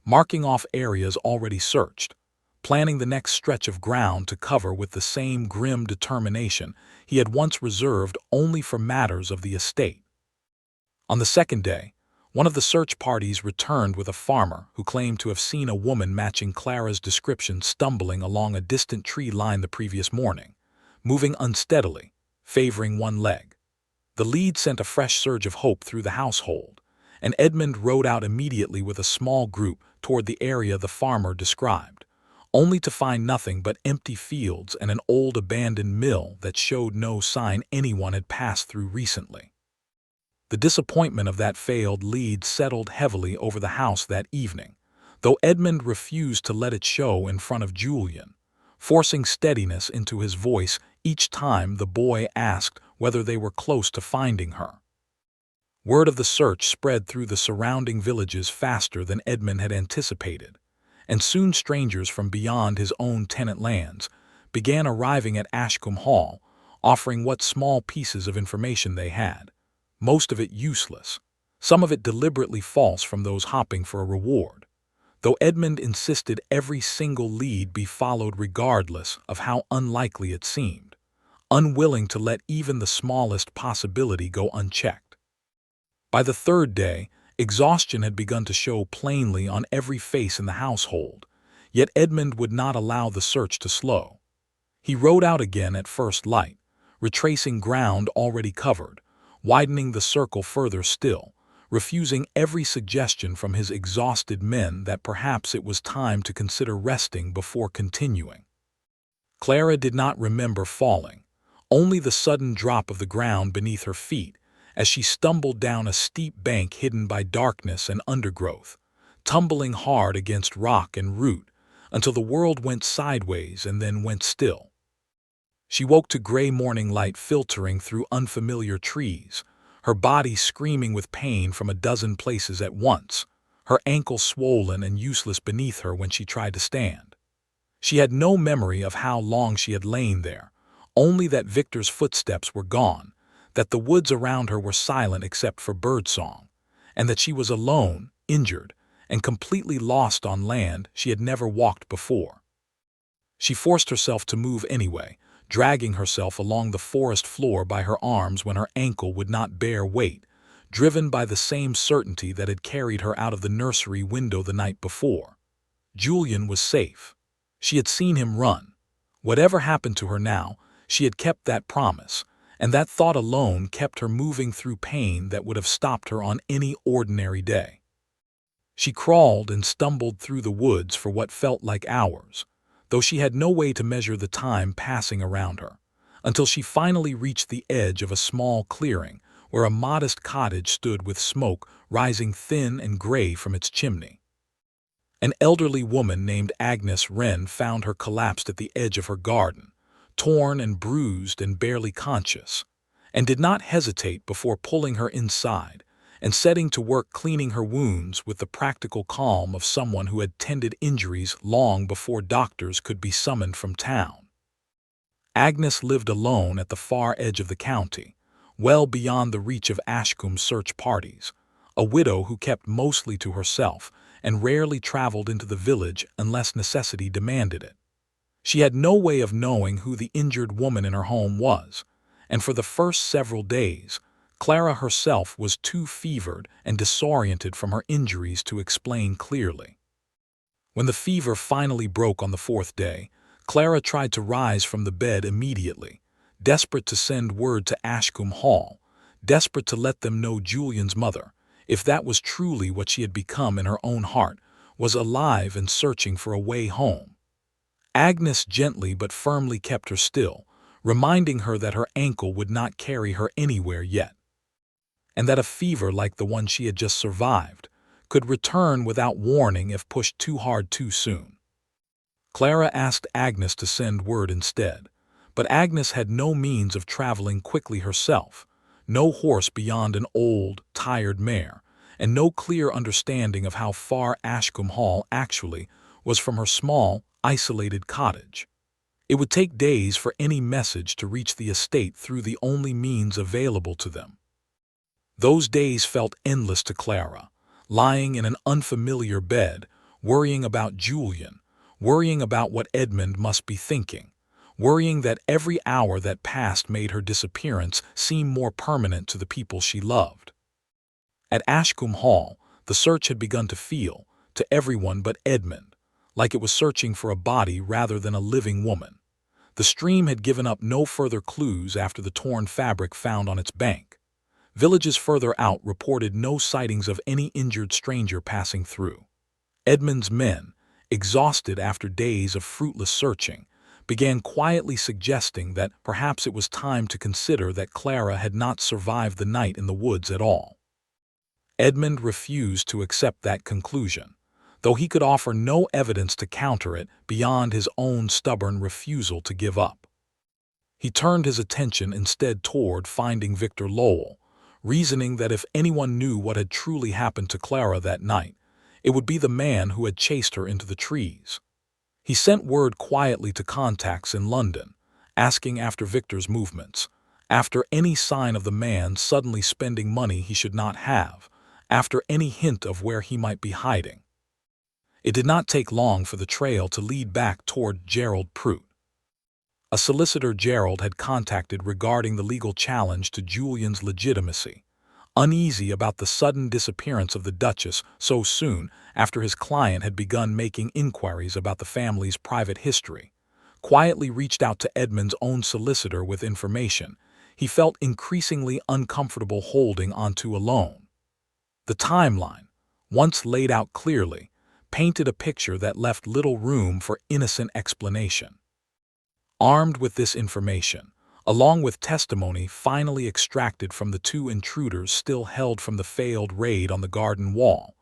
marking off areas already searched, planning the next stretch of ground to cover with the same grim determination he had once reserved only for matters of the estate. On the second day, one of the search parties returned with a farmer who claimed to have seen a woman matching Clara's description stumbling along a distant tree line the previous morning, moving unsteadily, favoring one leg. The lead sent a fresh surge of hope through the household, and Edmund rode out immediately with a small group toward the area the farmer described, only to find nothing but empty fields and an old abandoned mill that showed no sign anyone had passed through recently. The disappointment of that failed lead settled heavily over the house that evening, though Edmund refused to let it show in front of Julian, forcing steadiness into his voice each time the boy asked whether they were close to finding her. Word of the search spread through the surrounding villages faster than Edmund had anticipated, and soon strangers from beyond his own tenant lands began arriving at Ashcombe Hall, offering what small pieces of information they had, most of it useless, some of it deliberately false from those hopping for a reward, though Edmund insisted every single lead be followed regardless of how unlikely it seemed, unwilling to let even the smallest possibility go unchecked. By the third day, exhaustion had begun to show plainly on every face in the household, yet Edmund would not allow the search to slow. He rode out again at first light, retracing ground already covered, widening the circle further still, refusing every suggestion from his exhausted men that perhaps it was time to consider resting before continuing. Clara did not remember falling, only the sudden drop of the ground beneath her feet as she stumbled down a steep bank hidden by darkness and undergrowth, tumbling hard against rock and root until the world went sideways and then went still. She woke to gray morning light filtering through unfamiliar trees, her body screaming with pain from a dozen places at once, her ankle swollen and useless beneath her when she tried to stand. She had no memory of how long she had lain there, only that Victor's footsteps were gone, that the woods around her were silent except for birdsong, and that she was alone, injured, and completely lost on land she had never walked before. She forced herself to move anyway, dragging herself along the forest floor by her arms when her ankle would not bear weight, driven by the same certainty that had carried her out of the nursery window the night before. Julian was safe. She had seen him run. Whatever happened to her now, she had kept that promise, and that thought alone kept her moving through pain that would have stopped her on any ordinary day. She crawled and stumbled through the woods for what felt like hours, though she had no way to measure the time passing around her, until she finally reached the edge of a small clearing where a modest cottage stood with smoke rising thin and gray from its chimney. An elderly woman named Agnes Wren found her collapsed at the edge of her garden, torn and bruised and barely conscious, and did not hesitate before pulling her inside and setting to work cleaning her wounds with the practical calm of someone who had tended injuries long before doctors could be summoned from town. Agnes lived alone at the far edge of the county, well beyond the reach of Ashcombe's search parties, a widow who kept mostly to herself and rarely traveled into the village unless necessity demanded it. She had no way of knowing who the injured woman in her home was, and for the first several days, Clara herself was too fevered and disoriented from her injuries to explain clearly. When the fever finally broke on the fourth day, Clara tried to rise from the bed immediately, desperate to send word to Ashcombe Hall, desperate to let them know Julian's mother, if that was truly what she had become in her own heart, was alive and searching for a way home. Agnes gently but firmly kept her still, reminding her that her ankle would not carry her anywhere yet, and that a fever like the one she had just survived could return without warning if pushed too hard too soon. Clara asked Agnes to send word instead, but Agnes had no means of traveling quickly herself, no horse beyond an old, tired mare, and no clear understanding of how far Ashcombe Hall actually was from her small, isolated cottage. It would take days for any message to reach the estate through the only means available to them. Those days felt endless to Clara, lying in an unfamiliar bed, worrying about Julian, worrying about what Edmund must be thinking, worrying that every hour that passed made her disappearance seem more permanent to the people she loved. At Ashcombe Hall, the search had begun to feel, to everyone but Edmund, like it was searching for a body rather than a living woman. The stream had given up no further clues after the torn fabric found on its bank. Villages further out reported no sightings of any injured stranger passing through. Edmund's men, exhausted after days of fruitless searching, began quietly suggesting that perhaps it was time to consider that Clara had not survived the night in the woods at all. Edmund refused to accept that conclusion, though he could offer no evidence to counter it beyond his own stubborn refusal to give up. He turned his attention instead toward finding Victor Lowell, reasoning that if anyone knew what had truly happened to Clara that night, it would be the man who had chased her into the trees. He sent word quietly to contacts in London, asking after Victor's movements, after any sign of the man suddenly spending money he should not have, after any hint of where he might be hiding. It did not take long for the trail to lead back toward Gerald Prout. A solicitor Gerald had contacted regarding the legal challenge to Julian's legitimacy, uneasy about the sudden disappearance of the Duchess so soon after his client had begun making inquiries about the family's private history, quietly reached out to Edmund's own solicitor with information he felt increasingly uncomfortable holding onto alone. The timeline, once laid out clearly, painted a picture that left little room for innocent explanation. Armed with this information, along with testimony finally extracted from the two intruders still held from the failed raid on the garden wall,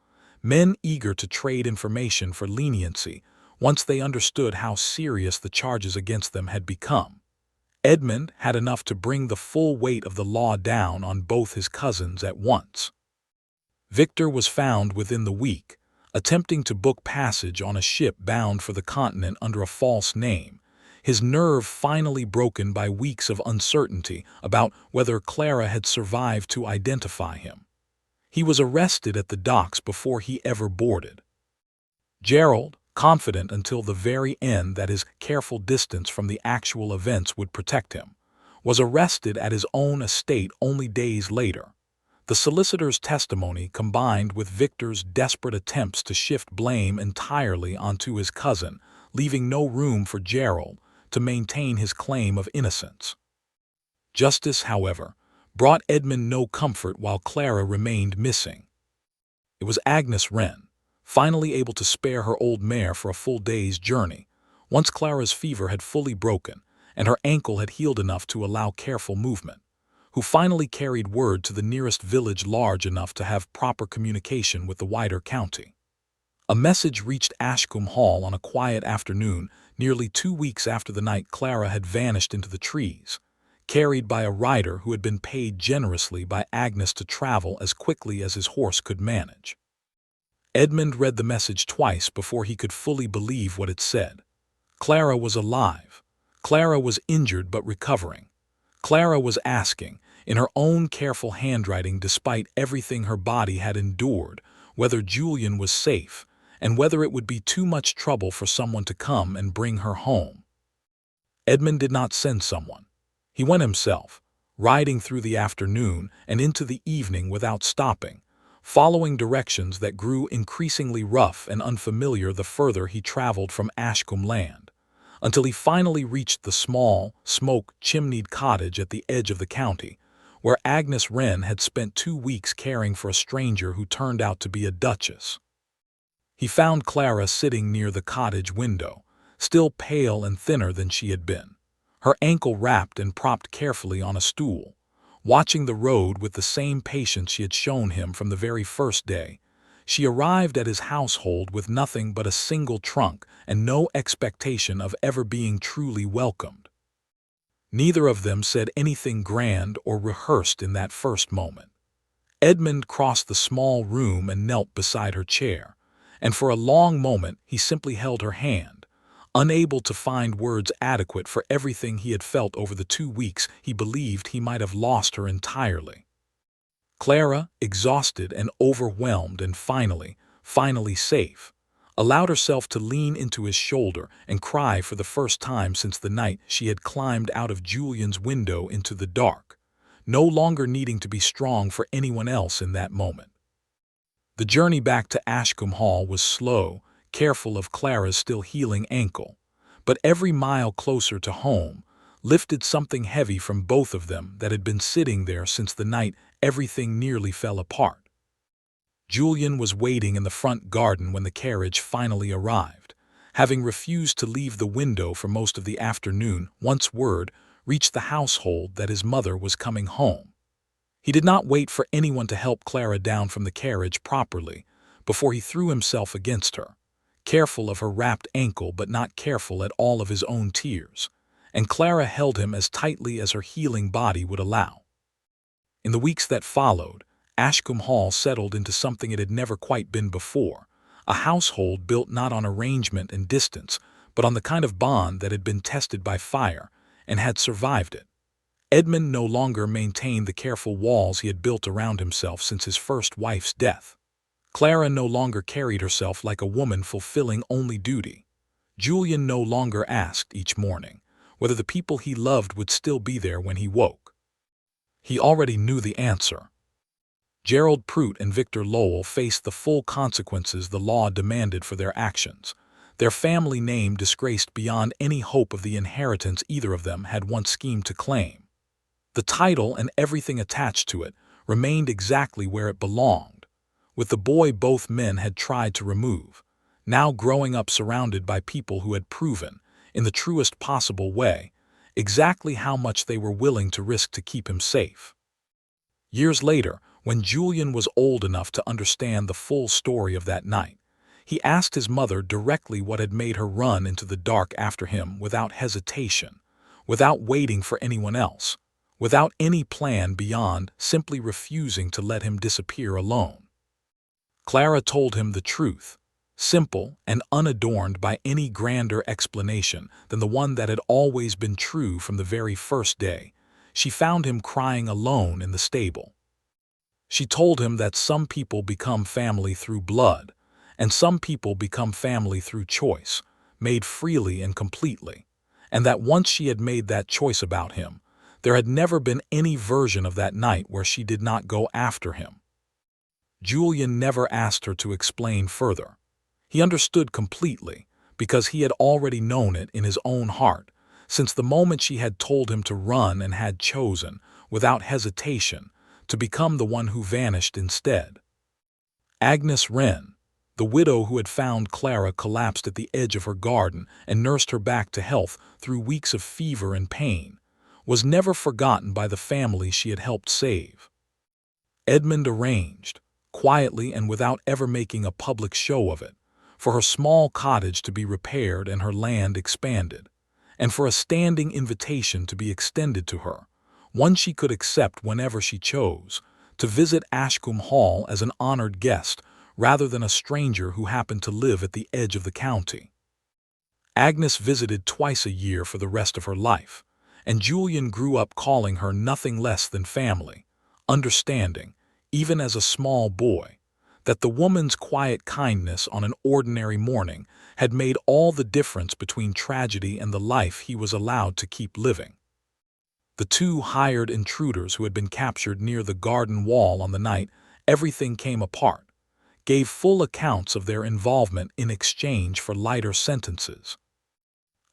men eager to trade information for leniency once they understood how serious the charges against them had become, Edmund had enough to bring the full weight of the law down on both his cousins at once. Victor was found within the week, attempting to book passage on a ship bound for the continent under a false name, his nerve finally broken by weeks of uncertainty about whether Clara had survived to identify him. He was arrested at the docks before he ever boarded. Gerald, confident until the very end that his careful distance from the actual events would protect him, was arrested at his own estate only days later. The solicitor's testimony combined with Victor's desperate attempts to shift blame entirely onto his cousin, leaving no room for Gerald to maintain his claim of innocence. Justice, however, brought Edmund no comfort while Clara remained missing. It was Agnes Wren, finally able to spare her old mare for a full day's journey, once Clara's fever had fully broken and her ankle had healed enough to allow careful movement, who finally carried word to the nearest village large enough to have proper communication with the wider county. A message reached Ashcombe Hall on a quiet afternoon nearly 2 weeks after the night Clara had vanished into the trees, carried by a rider who had been paid generously by Agnes to travel as quickly as his horse could manage. Edmund read the message twice before he could fully believe what it said. Clara was alive. Clara was injured but recovering. Clara was asking, in her own careful handwriting despite everything her body had endured, whether Julian was safe, and whether it would be too much trouble for someone to come and bring her home. Edmund did not send someone. He went himself, riding through the afternoon and into the evening without stopping, following directions that grew increasingly rough and unfamiliar the further he traveled from Ashcombe Land, until he finally reached the small, smoke-chimneyed cottage at the edge of the county, where Agnes Wren had spent 2 weeks caring for a stranger who turned out to be a duchess. He found Clara sitting near the cottage window, still pale and thinner than she had been, her ankle wrapped and propped carefully on a stool, watching the road with the same patience she had shown him from the very first day. She arrived at his household with nothing but a single trunk and no expectation of ever being truly welcomed. Neither of them said anything grand or rehearsed in that first moment. Edmund crossed the small room and knelt beside her chair, and for a long moment he simply held her hand, unable to find words adequate for everything he had felt over the 2 weeks he believed he might have lost her entirely. Clara, exhausted and overwhelmed and finally safe, allowed herself to lean into his shoulder and cry for the first time since the night she had climbed out of Julian's window into the dark, no longer needing to be strong for anyone else in that moment. The journey back to Ashcombe Hall was slow, careful of Clara's still healing ankle, but every mile closer to home lifted something heavy from both of them that had been sitting there since the night everything nearly fell apart. Julian was waiting in the front garden when the carriage finally arrived, having refused to leave the window for most of the afternoon once word reached the household that his mother was coming home. He did not wait for anyone to help Clara down from the carriage properly before he threw himself against her, careful of her wrapped ankle but not careful at all of his own tears, and Clara held him as tightly as her healing body would allow. In the weeks that followed, Ashcombe Hall settled into something it had never quite been before, a household built not on arrangement and distance, but on the kind of bond that had been tested by fire and had survived it. Edmund no longer maintained the careful walls he had built around himself since his first wife's death. Clara no longer carried herself like a woman fulfilling only duty. Julian no longer asked each morning whether the people he loved would still be there when he woke. He already knew the answer. Gerald Prout and Victor Lowell faced the full consequences the law demanded for their actions, their family name disgraced beyond any hope of the inheritance either of them had once schemed to claim. The title and everything attached to it remained exactly where it belonged, with the boy both men had tried to remove, now growing up surrounded by people who had proven, in the truest possible way, exactly how much they were willing to risk to keep him safe. Years later, when Julian was old enough to understand the full story of that night, he asked his mother directly what had made her run into the dark after him without hesitation, without waiting for anyone else, without any plan beyond simply refusing to let him disappear alone. Clara told him the truth, simple and unadorned by any grander explanation than the one that had always been true from the very first day. She found him crying alone in the stable. She told him that some people become family through blood, and some people become family through choice, made freely and completely, and that once she had made that choice about him, there had never been any version of that night where she did not go after him. Julian never asked her to explain further. He understood completely, because he had already known it in his own heart, since the moment she had told him to run and had chosen, without hesitation, to become the one who vanished instead. Agnes Wren, the widow who had found Clara collapsed at the edge of her garden and nursed her back to health through weeks of fever and pain, was never forgotten by the family she had helped save. Edmund arranged, quietly and without ever making a public show of it, for her small cottage to be repaired and her land expanded, and for a standing invitation to be extended to her, one she could accept whenever she chose, to visit Ashcombe Hall as an honored guest rather than a stranger who happened to live at the edge of the county. Agnes visited twice a year for the rest of her life, and Julian grew up calling her nothing less than family, understanding, even as a small boy, that the woman's quiet kindness on an ordinary morning had made all the difference between tragedy and the life he was allowed to keep living. The two hired intruders who had been captured near the garden wall on the night everything came apart gave full accounts of their involvement in exchange for lighter sentences.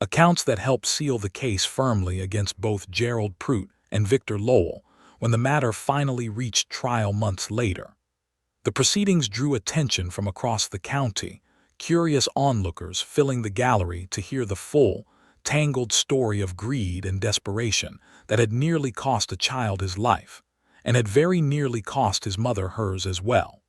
Accounts that helped seal the case firmly against both Gerald Prout and Victor Lowell when the matter finally reached trial months later. The proceedings drew attention from across the county, curious onlookers filling the gallery to hear the full, tangled story of greed and desperation that had nearly cost a child his life, and had very nearly cost his mother hers as well.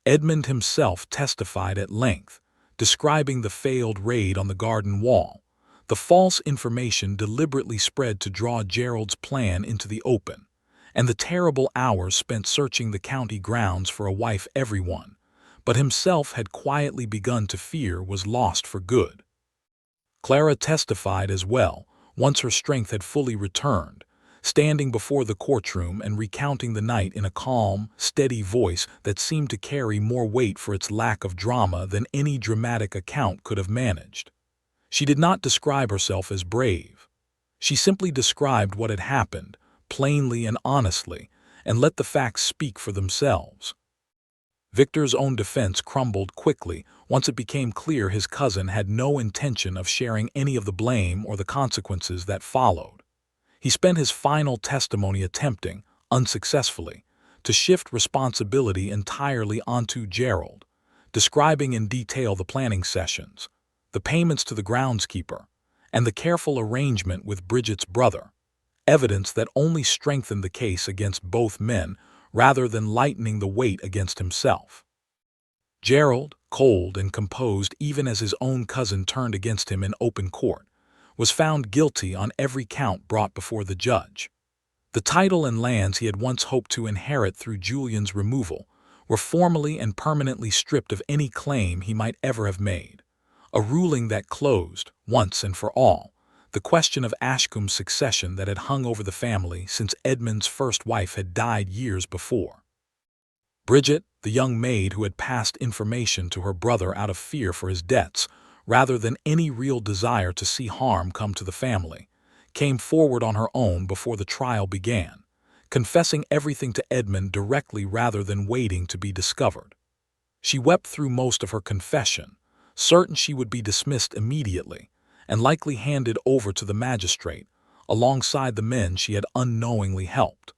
Edmund himself testified at length, describing the failed raid on the garden wall, the false information deliberately spread to draw Gerald's plan into the open, and the terrible hours spent searching the county grounds for a wife everyone, but himself had quietly begun to fear was lost for good. Clara testified as well, once her strength had fully returned, standing before the courtroom and recounting the night in a calm, steady voice that seemed to carry more weight for its lack of drama than any dramatic account could have managed. She did not describe herself as brave. She simply described what had happened, plainly and honestly, and let the facts speak for themselves. Victor's own defense crumbled quickly once it became clear his cousin had no intention of sharing any of the blame or the consequences that followed. He spent his final testimony attempting, unsuccessfully, to shift responsibility entirely onto Gerald, describing in detail the planning sessions, the payments to the groundskeeper, and the careful arrangement with Bridget's brother, evidence that only strengthened the case against both men rather than lightening the weight against himself. Gerald, cold and composed even as his own cousin turned against him in open court, was found guilty on every count brought before the judge. The title and lands he had once hoped to inherit through Julian's removal were formally and permanently stripped of any claim he might ever have made, a ruling that closed, once and for all, the question of Ashcombe's succession that had hung over the family since Edmund's first wife had died years before. Bridget, the young maid who had passed information to her brother out of fear for his debts, rather than any real desire to see harm come to the family, came forward on her own before the trial began, confessing everything to Edmund directly rather than waiting to be discovered. She wept through most of her confession, certain she would be dismissed immediately, and likely handed over to the magistrate, alongside the men she had unknowingly helped.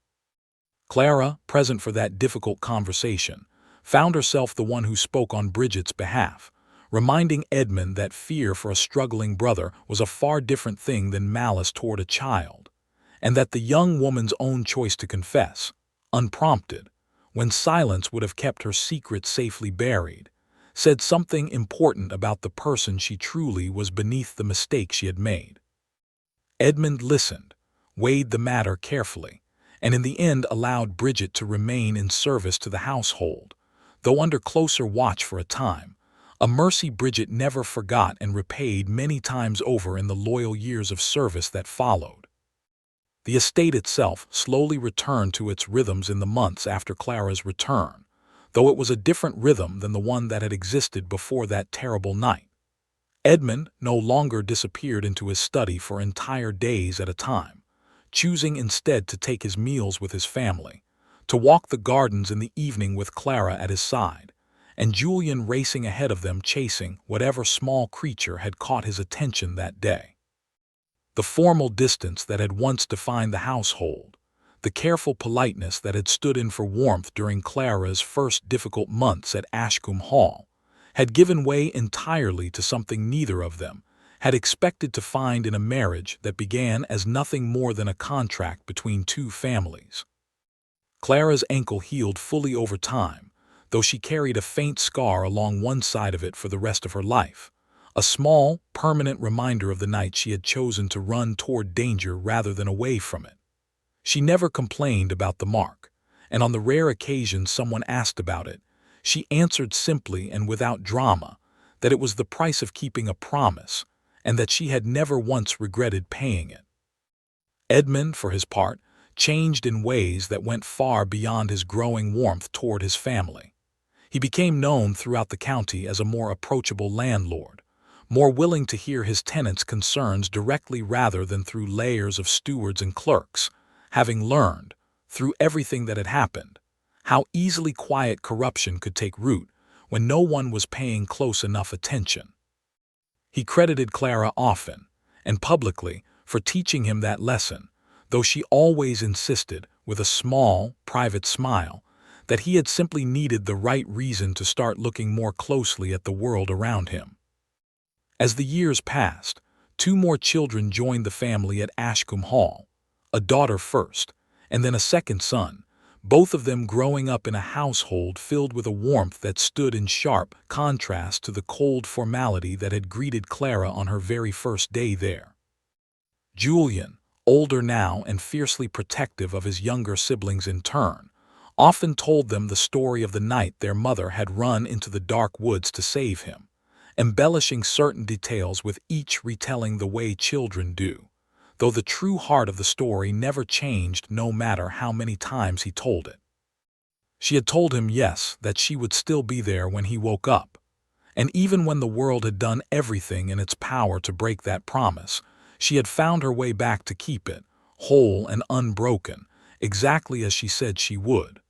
Clara, present for that difficult conversation, found herself the one who spoke on Bridget's behalf, reminding Edmund that fear for a struggling brother was a far different thing than malice toward a child, and that the young woman's own choice to confess, unprompted, when silence would have kept her secret safely buried, said something important about the person she truly was beneath the mistake she had made. Edmund listened, weighed the matter carefully, and in the end allowed Bridget to remain in service to the household, though under closer watch for a time, a mercy Bridget never forgot and repaid many times over in the loyal years of service that followed. The estate itself slowly returned to its rhythms in the months after Clara's return, though it was a different rhythm than the one that had existed before that terrible night. Edmund no longer disappeared into his study for entire days at a time, choosing instead to take his meals with his family, to walk the gardens in the evening with Clara at his side, and Julian racing ahead of them chasing whatever small creature had caught his attention that day. The formal distance that had once defined the household, the careful politeness that had stood in for warmth during Clara's first difficult months at Ashcombe Hall, had given way entirely to something neither of them had expected to find in a marriage that began as nothing more than a contract between two families. Clara's ankle healed fully over time, though she carried a faint scar along one side of it for the rest of her life, a small, permanent reminder of the night she had chosen to run toward danger rather than away from it. She never complained about the mark, and on the rare occasion someone asked about it, she answered simply and without drama that it was the price of keeping a promise, and that she had never once regretted paying it. Edmund, for his part, changed in ways that went far beyond his growing warmth toward his family. He became known throughout the county as a more approachable landlord, more willing to hear his tenants' concerns directly rather than through layers of stewards and clerks, having learned, through everything that had happened, how easily quiet corruption could take root when no one was paying close enough attention. He credited Clara often, and publicly, for teaching him that lesson, though she always insisted, with a small, private smile, that he had simply needed the right reason to start looking more closely at the world around him. As the years passed, 2 more children joined the family at Ashcombe Hall, a daughter first, and then a second son, both of them growing up in a household filled with a warmth that stood in sharp contrast to the cold formality that had greeted Clara on her very first day there. Julian, older now and fiercely protective of his younger siblings in turn, often told them the story of the night their mother had run into the dark woods to save him, embellishing certain details with each retelling the way children do, though the true heart of the story never changed no matter how many times he told it. She had told him, yes, that she would still be there when he woke up, and even when the world had done everything in its power to break that promise, she had found her way back to keep it, whole and unbroken, exactly as she said she would.